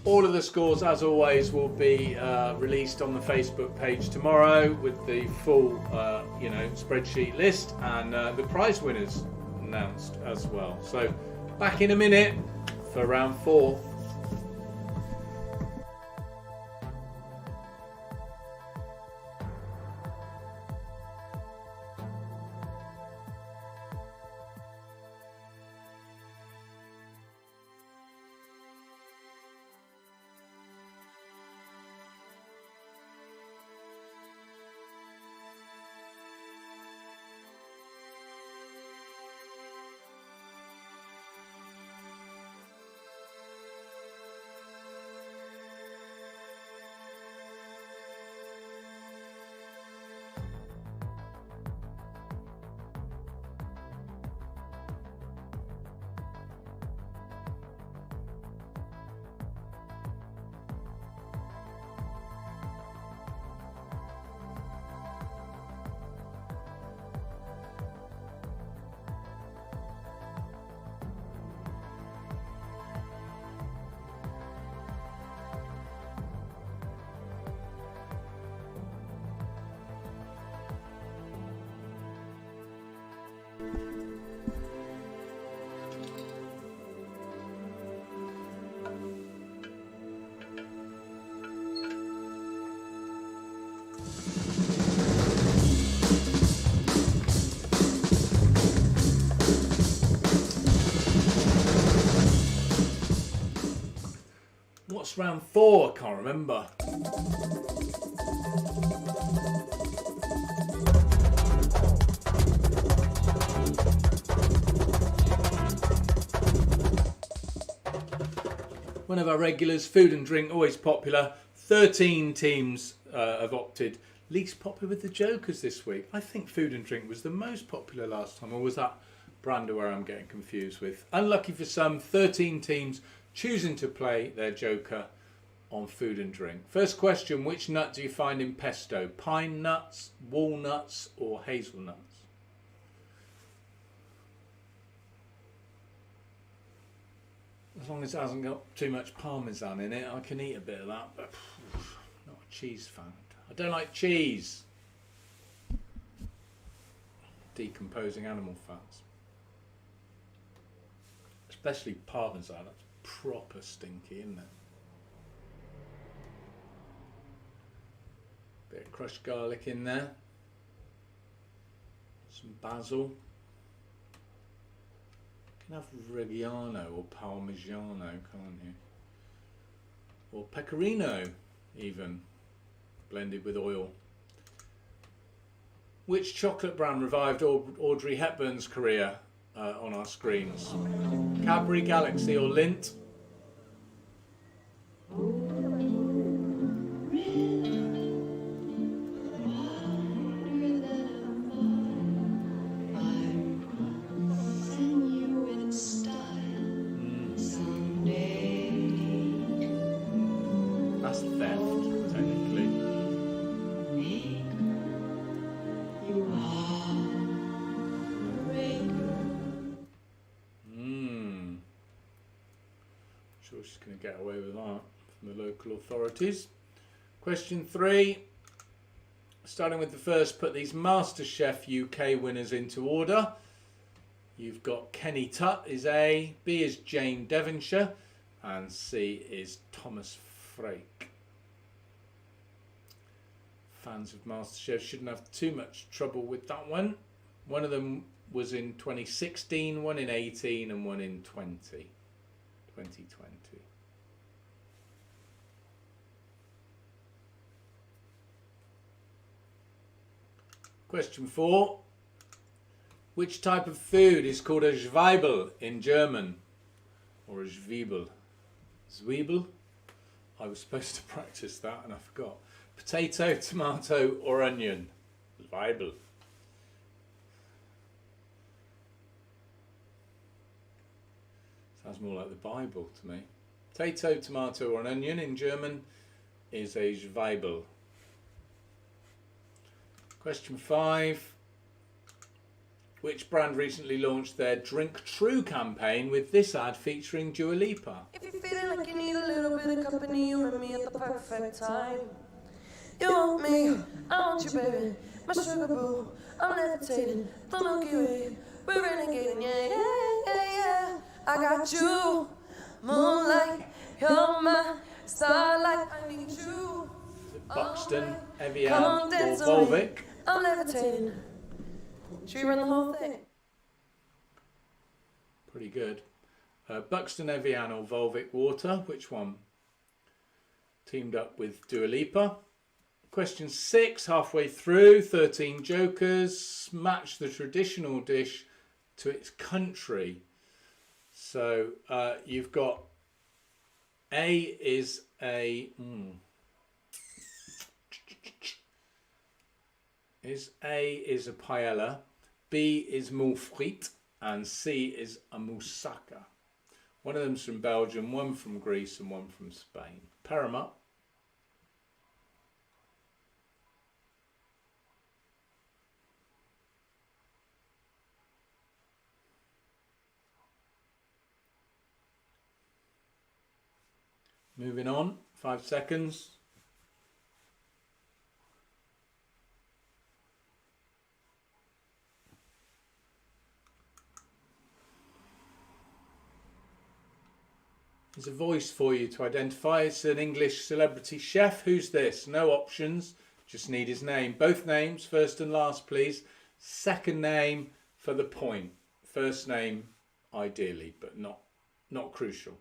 All of the scores, as always, will be released on the Facebook page tomorrow with the full, spreadsheet list and the prize winners announced as well. So, back in a minute for round 4. What's round 4? I can't remember. one of our regulars. Food and drink, always popular. 13 teams have opted. Least popular with the jokers this week. I think food and drink was the most popular last time, or was that Brander where I'm getting confused with? Unlucky for some, 13 teams choosing to play their joker on food and drink. First question, which nut do you find in pesto? Pine nuts, walnuts or hazelnuts? As long as it hasn't got too much parmesan in it, I can eat a bit of that, but not a cheese fan. I don't like cheese. Decomposing animal fats. Especially parmesan, that's proper stinky, isn't it? Bit of crushed garlic in there. Some basil. You can have Reggiano or Parmigiano, can't you? Or Pecorino, even. Blended with oil. Which chocolate brand revived Audrey Hepburn's career on our screens? Cadbury, Galaxy or Lindt? That's theft, technically. Sure she's going to get away with that from the local authorities. Question 3. Starting with the first, put these MasterChef UK winners into order. You've got Kenny Tutt is A, B is Jane Devonshire, and C is Thomas Frake. Fans of MasterChef shouldn't have too much trouble with that one. One of them was in 2016, one in 18 and one in 2020. Question 4. Which type of food is called a Zwiebel in German? Or a Zwiebel? Zwiebel? I was supposed to practice that and I forgot. Potato, tomato or onion? Zwiebel. Sounds more like the Bible to me. Potato, tomato or an onion in German is a Zwiebel. Question 5. Which brand recently launched their Drink True campaign with this ad featuring Dua Lipa? If you're feeling like you need a little bit of company, you and me at the perfect time. You want me, I want you, baby. My sugar boo, I'm levitating. The Milky Way, we're renegading, yeah, yeah, yeah, yeah. I got you, moonlight, you're my starlight. I need you. Buxton, Evian or Volvic? I'm levitating. She run the whole thing. Pretty good. Buxton, Evian or Volvic water, which one? Teamed up with Dua Lipa. Question 6, halfway through, 13 jokers. Match the traditional dish to its country. So you've got A is a... A is a paella, B is moules frites, and C is a moussaka. One of them's from Belgium, one from Greece, and one from Spain. Pair 'em up. Moving on, 5 seconds. There's a voice for you to identify. It's an English celebrity chef. Who's this? No options. Just need his name. Both names, first and last, please. Second name for the point. First name, ideally, but not crucial.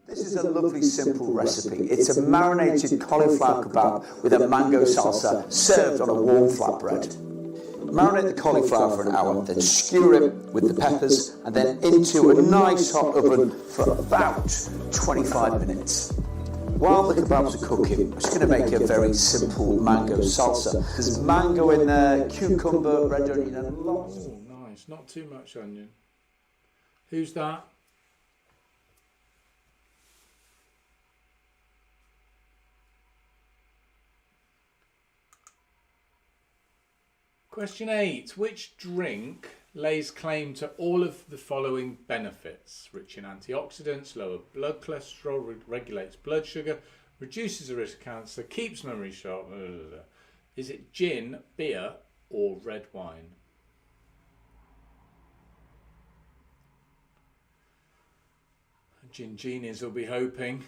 This is a lovely simple recipe. It's a marinated cauliflower kebab with a mango salsa served on a warm flatbread. marinate the cauliflower for an hour, then skewer it with the peppers, and then into a nice hot oven for about 25 minutes. While the kebabs are cooking, I'm just going to make a very simple mango salsa. There's mango in there, cucumber, red onion, and lots. Oh, nice. Not too much onion. Who's that? Question 8. Which drink lays claim to all of the following benefits? Rich in antioxidants, lower blood cholesterol, regulates blood sugar, reduces the risk of cancer, keeps memory sharp. Blah, blah, blah. Is it gin, beer, or red wine? Gin genies will be hoping.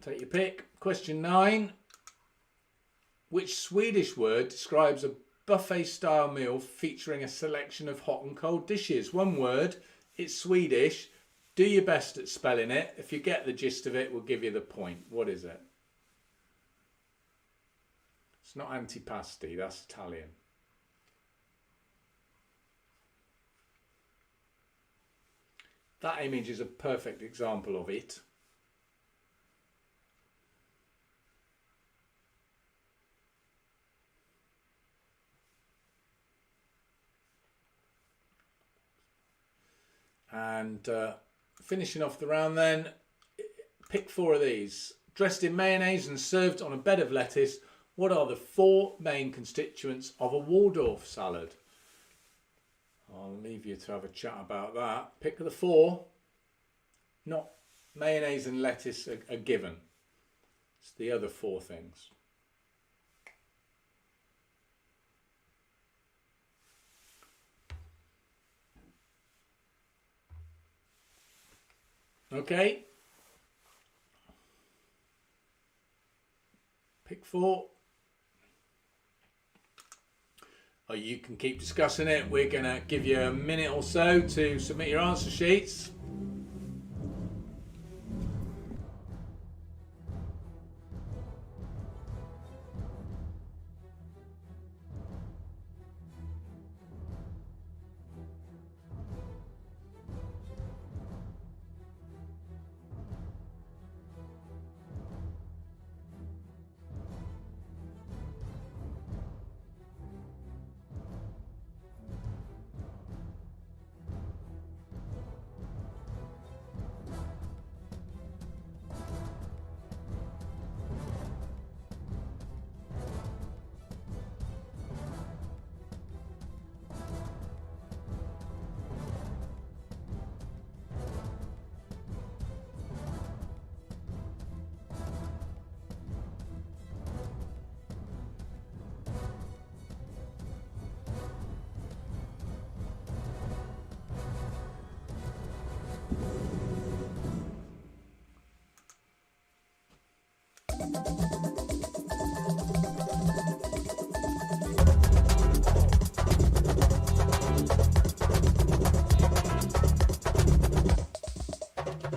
Take your pick. Question 9. Which Swedish word describes a buffet-style meal featuring a selection of hot and cold dishes? One word. It's Swedish. Do your best at spelling it. If you get the gist of it, we'll give you the point. What is it? It's not antipasti. That's Italian. That image is a perfect example of it. And finishing off the round then, pick 4 of these. Dressed in mayonnaise and served on a bed of lettuce, what are the 4 main constituents of a Waldorf salad? I'll leave you to have a chat about that. Pick the 4. Not mayonnaise and lettuce are given. It's the other 4 things. Okay. Pick 4. Or you can keep discussing it. We're going to give you a minute or so to submit your answer sheets.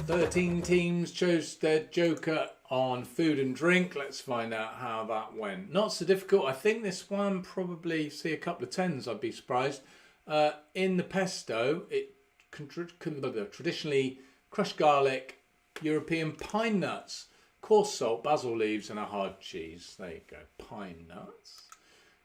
Thirteen teams chose their joker on food and drink. Let's find out how that went. Not so difficult. I think this one probably see a couple of 10s. I'd be surprised. In the pesto, it traditionally crushed garlic, European pine nuts, coarse salt, basil leaves, and a hard cheese. There you go, pine nuts.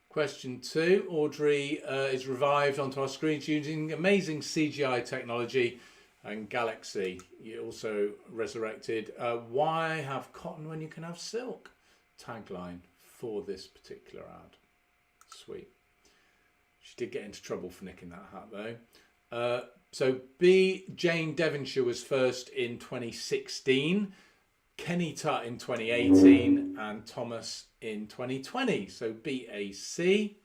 Question 2. Audrey is revived onto our screens using amazing CGI technology. And Galaxy, you also resurrected. Why have cotton when you can have silk? Tagline for this particular ad. Sweet. She did get into trouble for nicking that hat though. So B, Jane Devonshire was first in 2016. Kenny Tutt in 2018 and Thomas in 2020. So BAC.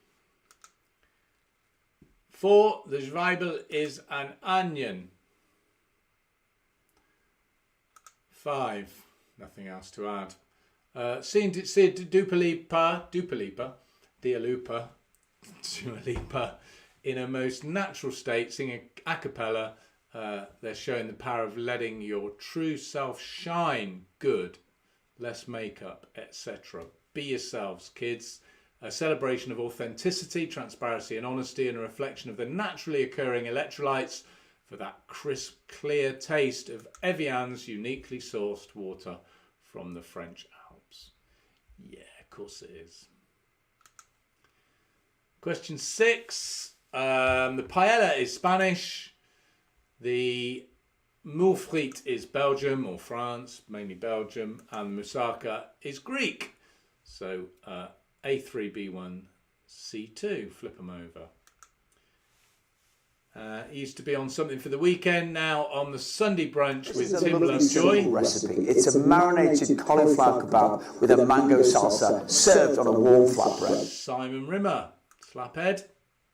4, the Zwiebel is an onion. 5, nothing else to add. Seeing Dua Lipa in a most natural state, singing a cappella they're showing the power of letting your true self shine. Good. Less makeup, etc. Be yourselves, kids. A celebration of authenticity, transparency and honesty, and a reflection of the naturally occurring electrolytes for that crisp, clear taste of Evian's uniquely sourced water from the French Alps. Yeah, of course it is. Question 6. The paella is Spanish. The moule frite is Belgium or France, mainly Belgium. And moussaka is Greek. So A3, B1, C2. Flip them over. It used to be on something for the weekend, now on the Sunday brunch with Tim Lovejoy. Recipe. It's a marinated cauliflower kebab with a mango salsa served on a warm flatbread. Simon Rimmer, slaphead,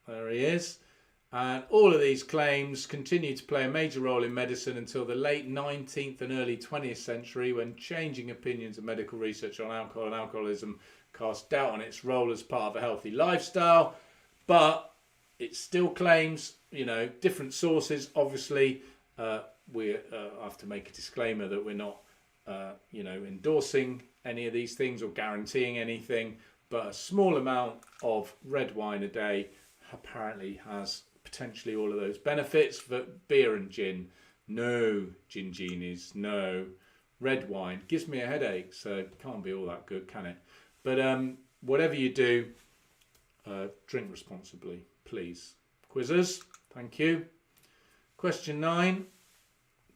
there he is. And all of these claims continue to play a major role in medicine until the late 19th and early 20th century, when changing opinions of medical research on alcohol and alcoholism cast doubt on its role as part of a healthy lifestyle. But it still claims, you know, different sources. Obviously, we have to make a disclaimer that we're not, you know, endorsing any of these things or guaranteeing anything. But a small amount of red wine a day apparently has potentially all of those benefits. But beer and gin, no. Gin genies, no. Red wine gives me a headache, so it can't be all that good, can it? But whatever you do, drink responsibly, please. Quizzers, thank you. Question 9.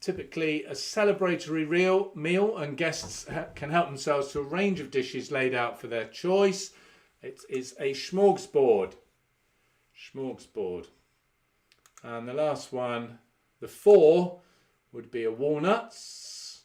Typically a celebratory meal, and guests can help themselves to a range of dishes laid out for their choice. It is a smorgasbord. Smorgasbord. And the last one, the 4, would be a walnuts,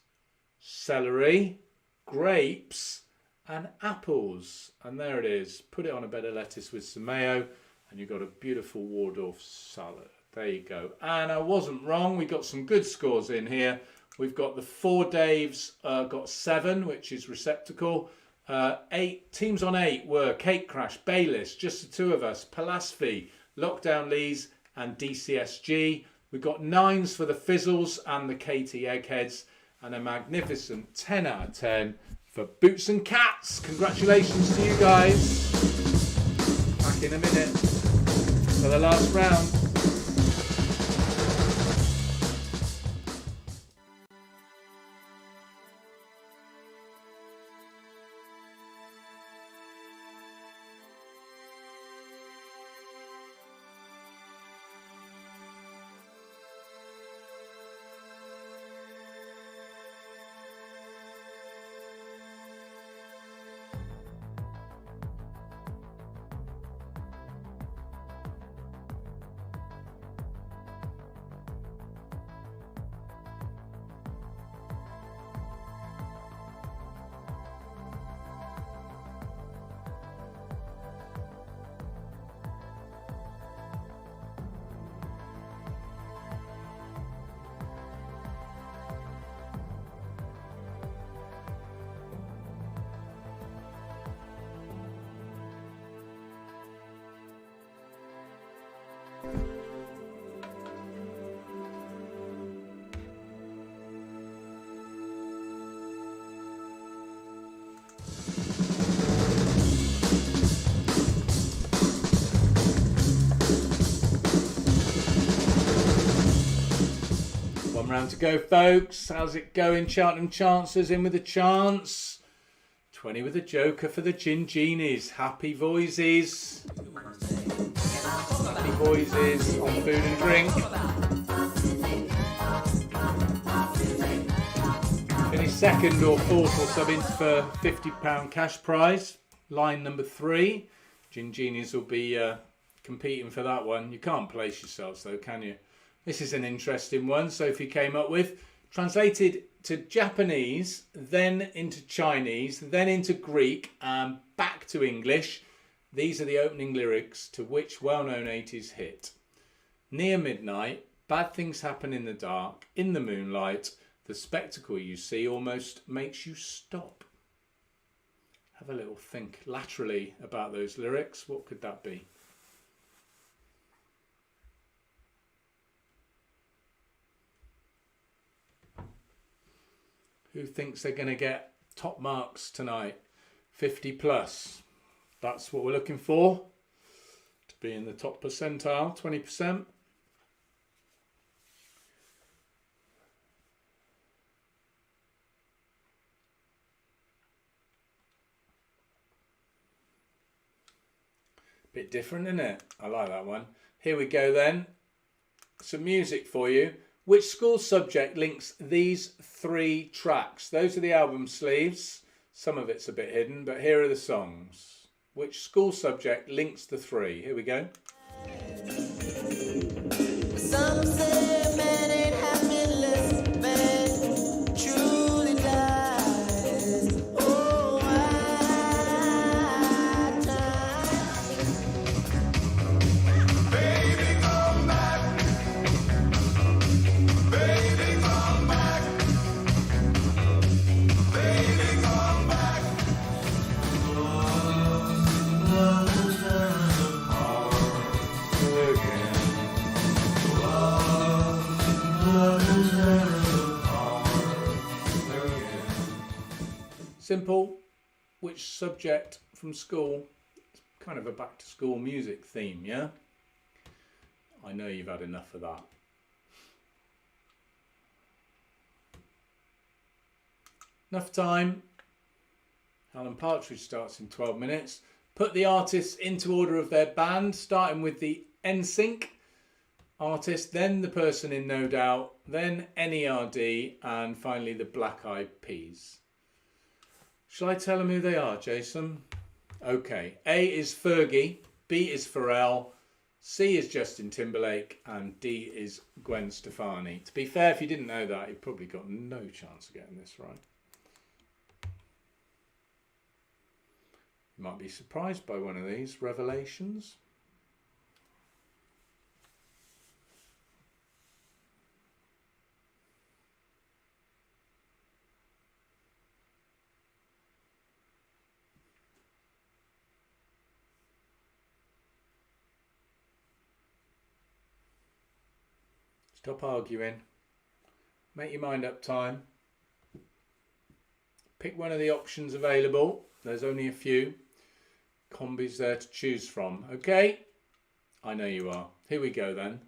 celery, grapes, and apples. And there it is. Put it on a bed of lettuce with some mayo, and you've got a beautiful Waldorf salad. There you go. And I wasn't wrong. We got some good scores in here. We've got the 4 Daves got 7, which is receptacle. 8 teams on 8 were Cake Crash, Bayliss, just the 2 of us, Palasfi, Lockdown Lees, and DCSG. We got 9s for the Fizzles and the KT Eggheads, and a magnificent 10 out of 10 for Boots and Cats. Congratulations to you guys. Back in a minute for the last round. One round to go, folks. How's it going? Cheltenham Chancers in with a chance. 20 with a joker for the Gin Genies. Happy voices. Happy voices on food and drink. Finish second or fourth or sub in for £50 cash prize. Line number 3. Gin Genies will be competing for that one. You can't place yourselves though, can you? This is an interesting one Sophie came up with. Translated to Japanese, then into Chinese, then into Greek, and back to English. These are the opening lyrics to which well-known 80s hit? Near midnight, bad things happen in the dark, in the moonlight. The spectacle you see almost makes you stop. Have a little think laterally about those lyrics. What could that be? Who thinks they're going to get top marks tonight? 50 plus. That's what we're looking for. To be in the top percentile, 20%. Bit different, isn't it? I like that one. Here we go then. Some music for you. Which school subject links these 3 tracks? Those are the album sleeves. Some of it's a bit hidden, but here are the songs. Which school subject links the 3? Here we go. Some say man ain't happiness, man truly dies. Oh, I die. Baby, come back. Baby, come back. Baby, come back. Simple. Which subject from school? It's kind of a back to school music theme, yeah? I know you've had enough of that. Enough time. Alan Partridge starts in 12 minutes. Put the artists into order of their band, starting with the NSYNC artist, then the person in No Doubt, then NERD, and finally the Black Eyed Peas. Shall I tell them who they are, Jason? Okay. A is Fergie, B is Pharrell, C is Justin Timberlake, and D is Gwen Stefani. To be fair, if you didn't know that, you've probably got no chance of getting this right. You might be surprised by one of these revelations. Stop arguing. Make your mind up time. Pick one of the options available. There's only a few. Combis there to choose from. Okay? I know you are. Here we go then.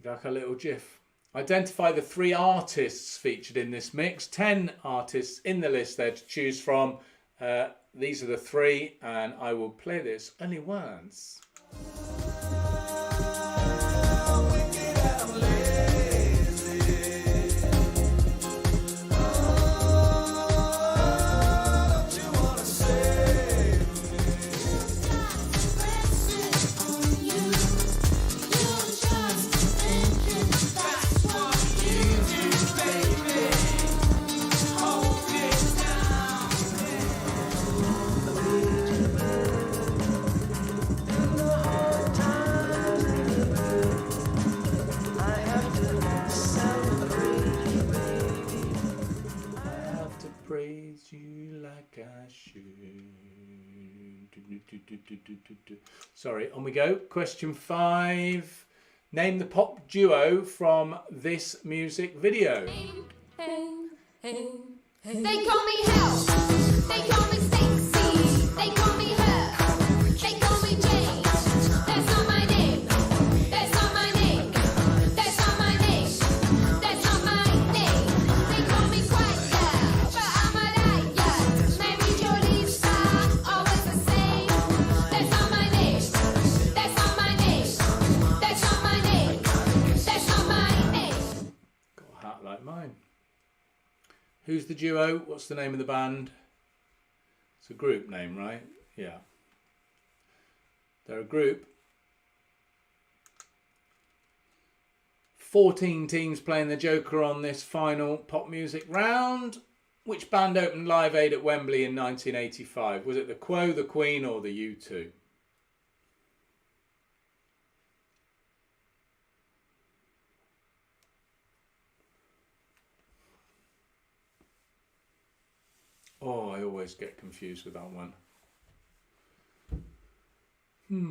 Like a little GIF. Identify the 3 artists featured in this mix. 10 artists in the list there to choose from. These are the 3, and I will play this only once. Praise you like I should. Sorry, on we go. Question 5. Name the pop duo from this music video. They call me Hell. They call me Stacy. They call me Her. They call me Jane. That's not my name. That's not my name. That's not my name. That's not my name. They call me Quiet Girl, but I'm a liar. Mary Jolene star, always the same. That's not my name. That's not my name. That's not my name. That's not my name. Got a hat like mine. Who's the duo? What's the name of the band? It's a group name, right? Yeah. They're a group. 14 teams playing the Joker on this final pop music round. Which band opened Live Aid at Wembley in 1985? Was it the Quo, the Queen, or the U2? Oh, I always get confused with that one. Here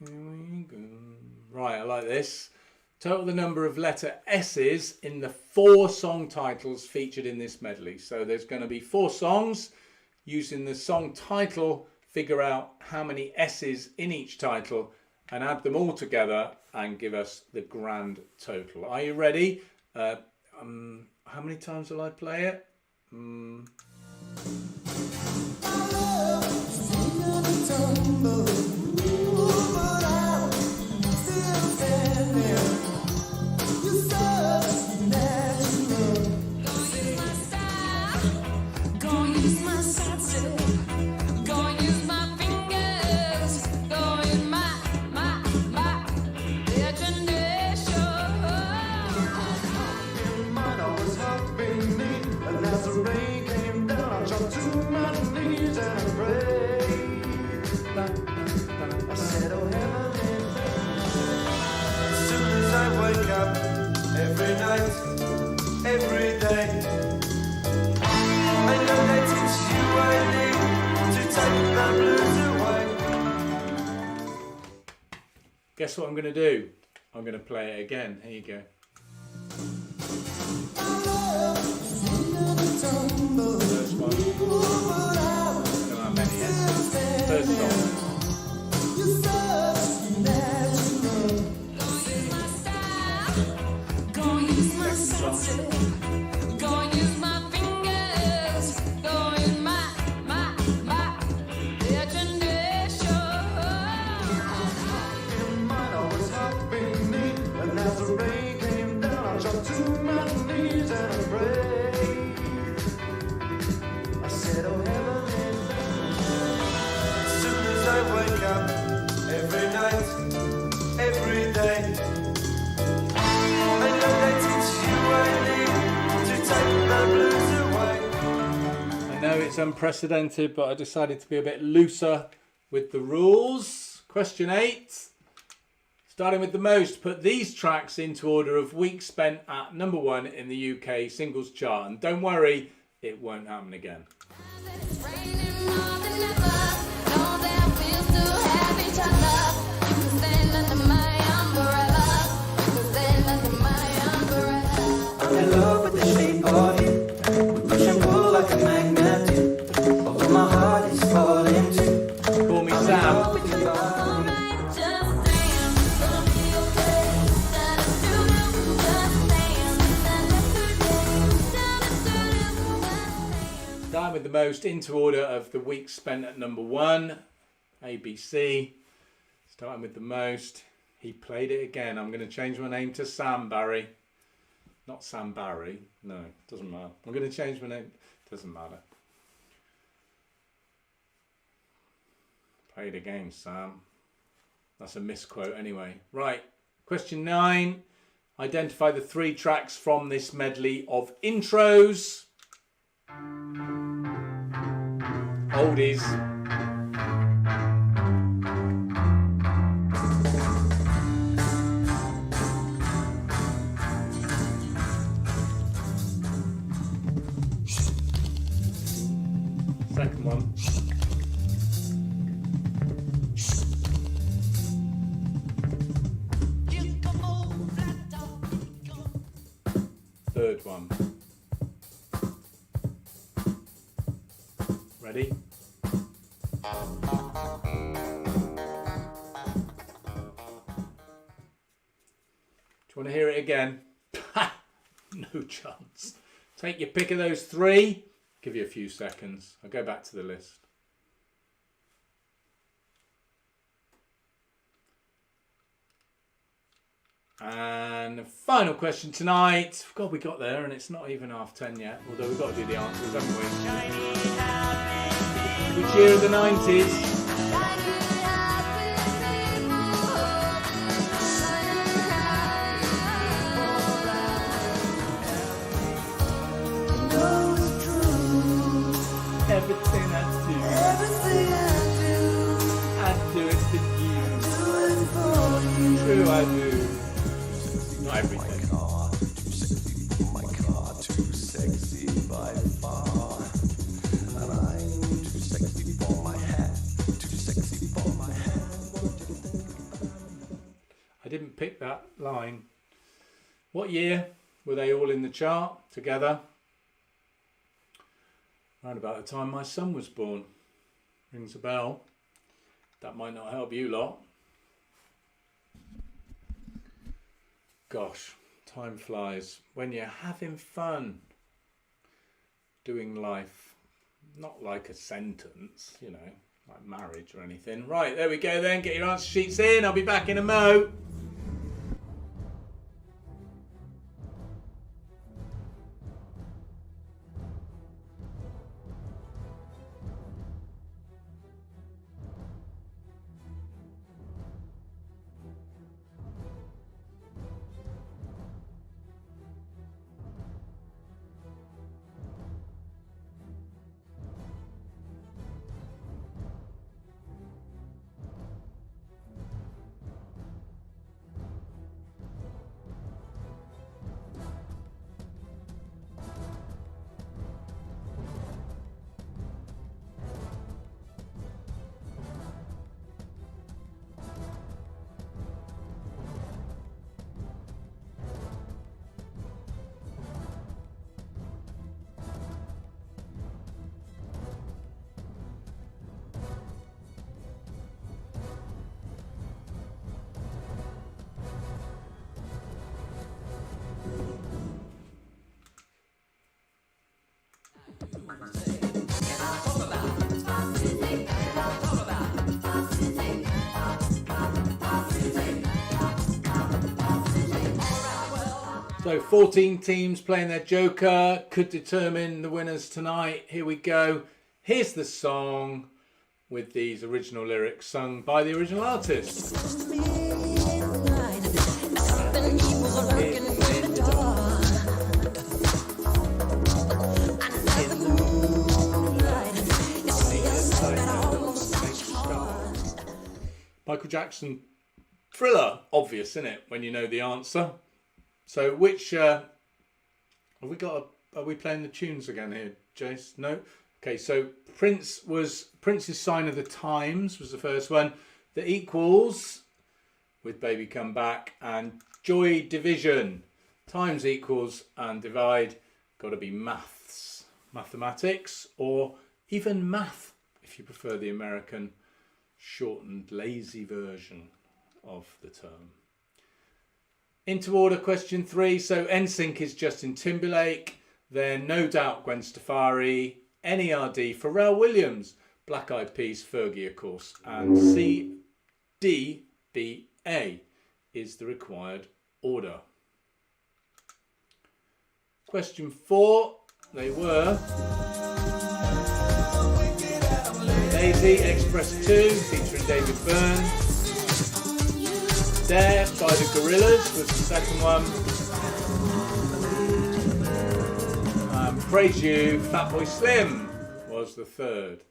we go. like this. Total the number of letter S's in the 4 song titles featured in this medley. So there's going to be 4 songs. Using the song title, figure out how many S's in each title and add them all together and give us the grand total. Are you ready? How many times will I play it? Every day, I know that it's you I need to take the blues away. Guess what I'm going to do? I'm going to play it again. Here you go. First one. Don't know how many S's. First song. It's unprecedented, but I decided to be a bit looser with the rules. Question 8. Starting with the most, put these tracks into order of weeks spent at number 1 in the UK singles chart. And don't worry, it won't happen again. Call me Sam. Starting with the most, into order of the weeks spent at number 1, ABC. Starting with the most, he played it again. I'm going to change my name to Sam Barry. Not Sam Barry. No, doesn't matter. I'm going to change my name. Doesn't matter. Played again, Sam. That's a misquote anyway. Right. Question 9. Identify the 3 tracks from this medley of intros. Oldies. Second one. Third one. Ready? Do you want to hear it again? No chance. Take your pick of those 3. Give you a few seconds. I'll go back to the list. And the final question tonight. God, we got there and it's not even 10:30 yet. Although we've got to do the answers, haven't we? Which year of the 90s? Everything I do it for you. True, I do. Not everything. My car, too sexy by far. And I'm too sexy for my hat. Too sexy for my hat. I didn't pick that line. What year were they all in the chart together? Around about the time my son was born. Rings a bell. That might not help you lot. Gosh, time flies when you're having fun doing life. Not like a sentence, you know, like marriage or anything. Right, there we go then. Get your answer sheets in. I'll be back in a mo. So 14 teams playing their joker could determine the winners tonight. Here we go. Here's the song with these original lyrics sung by the original artist. Michael Jackson Thriller, obvious, isn't it, when you know the answer? So which have we got? Are we playing the tunes again here, Jace? No. Okay. So Prince's Sign of the Times was the first one. The Equals with Baby Come Back, and Joy Division. Times equals and divide. Got to be maths, mathematics, or even math if you prefer the American shortened lazy version of the term. Into order, question 3. So NSYNC is Justin Timberlake. Then No Doubt Gwen Stefani. NERD Pharrell Williams. Black Eyed Peas Fergie, of course. And CDBA is the required order. Question 4. They were Daisy Express 2 featuring David Byrne. There by the Gorillaz was the second one. Praise You, Fatboy Slim was the third.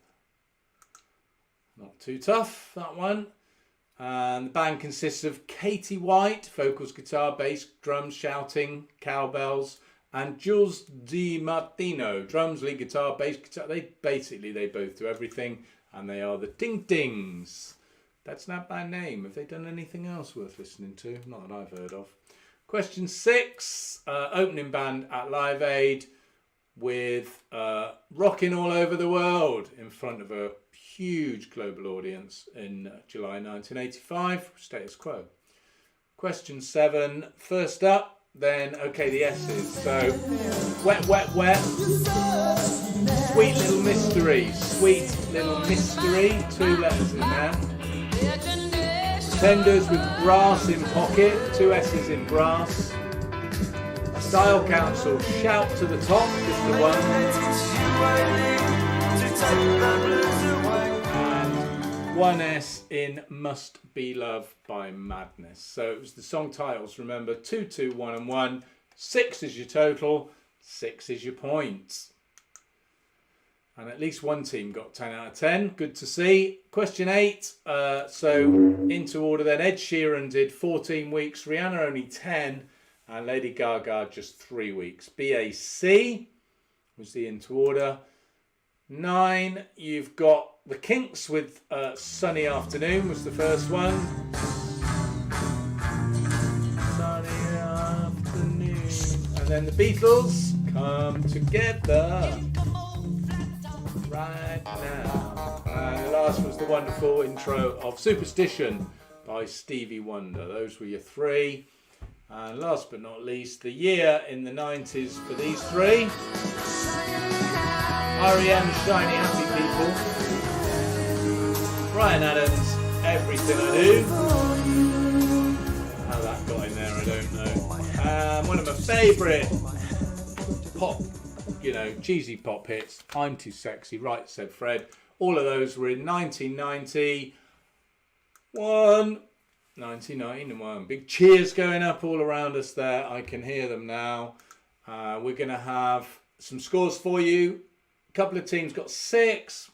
Not too tough, that one. And the band consists of Katie White, vocals, guitar, bass, drums, shouting, cowbells, and Jules Di Martino, drums, lead guitar, bass guitar. They both do everything, and they are the Ding Dings. That's not by name. Have they done anything else worth listening to? Not that I've heard of. Question 6. Opening band at Live Aid with Rockin' All Over the World in front of a huge global audience in July 1985. Status quo. Question 7. First up, then, okay, the S's. So, Wet, Wet, Wet. Sweet Little Mystery. Sweet Little Mystery. 2 letters in there. Pretenders with Brass in Pocket, 2 S's in brass. Style Council, Shout to the Top is the one. And 1 S in Must Be Love by Madness. So it was the song titles, remember, 2, 2, 1 and 1. 6 is your total, 6 is your points. And at least one team got 10 out of 10. Good to see. Question 8. So into order then. Ed Sheeran did 14 weeks. Rihanna only 10. And Lady Gaga just 3 weeks. BAC was the into order. 9. You've got the Kinks with Sunny Afternoon was the first one. And then the Beatles come together right now. And the last was the wonderful intro of Superstition by Stevie Wonder. Those were your three. And last but not least, the year in the 90s for these three. R.E.M. Shiny Happy People. Bryan Adams, Everything I Do. How that got in there, I don't know. One of my favourite pop, cheesy pop hits, I'm Too Sexy, Right Said Fred. All of those were in 1991. 1991. Big cheers going up all around us there. I can hear them now. We're going to have some scores for you. A couple of teams got 6.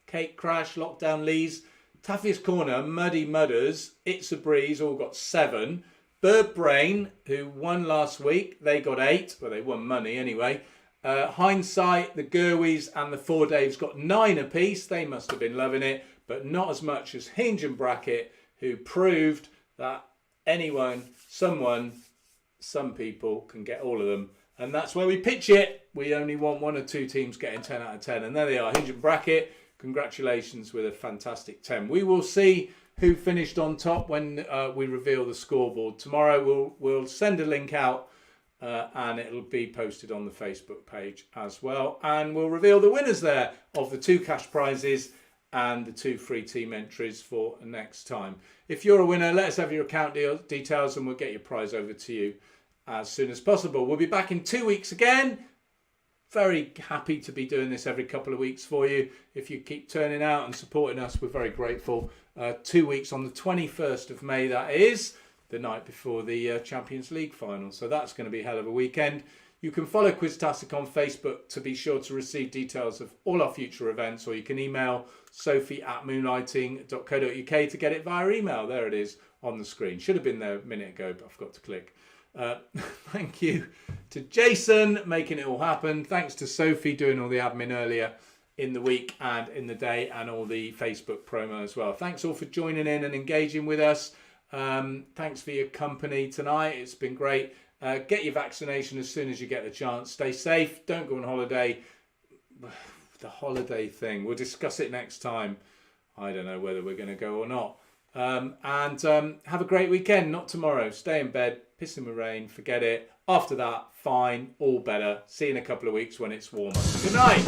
Cake Crash, Lockdown Lees, Taffy's Corner, Muddy Mudders, It's a Breeze all got 7. Bird Brain, who won last week, they got 8. Well, they won money anyway. Hindsight, the Gerwies and the Four Daves got 9 apiece. They must have been loving it, but not as much as Hinge and Bracket, who proved that anyone, someone, some people can get all of them. And that's where we pitch it. We only want 1 or 2 teams getting 10 out of 10. And there they are, Hinge and Bracket. Congratulations with a fantastic 10. We will see who finished on top when we reveal the scoreboard. Tomorrow we'll send a link out and it'll be posted on the Facebook page as well. And we'll reveal the winners there of the 2 cash prizes and the 2 free team entries for next time. If you're a winner, let us have your account details and we'll get your prize over to you as soon as possible. We'll be back in 2 weeks again. Very happy to be doing this every couple of weeks for you. If you keep turning out and supporting us, we're very grateful. 2 weeks on the 21st of May, that is, the night before the Champions League final. So that's going to be a hell of a weekend. You can follow Quiztaztic on Facebook to be sure to receive details of all our future events, or you can email sophie@moonlighting.co.uk to get it via email. There it is on the screen. Should have been there a minute ago, but I forgot to click. Thank you to Jason making it all happen. Thanks to Sophie doing all the admin earlier in the week and in the day, and all the Facebook promo as well. Thanks all for joining in and engaging with us. Thanks for your company tonight. It's been great. Get your vaccination as soon as you get the chance. Stay safe. Don't go on holiday. The holiday thing, we'll discuss it next time. I don't know whether we're going to go or not. And have a great weekend. Not tomorrow. Stay in bed. Piss in the rain. Forget it. After that, fine. All better. See you in a couple of weeks when it's warmer. Good night.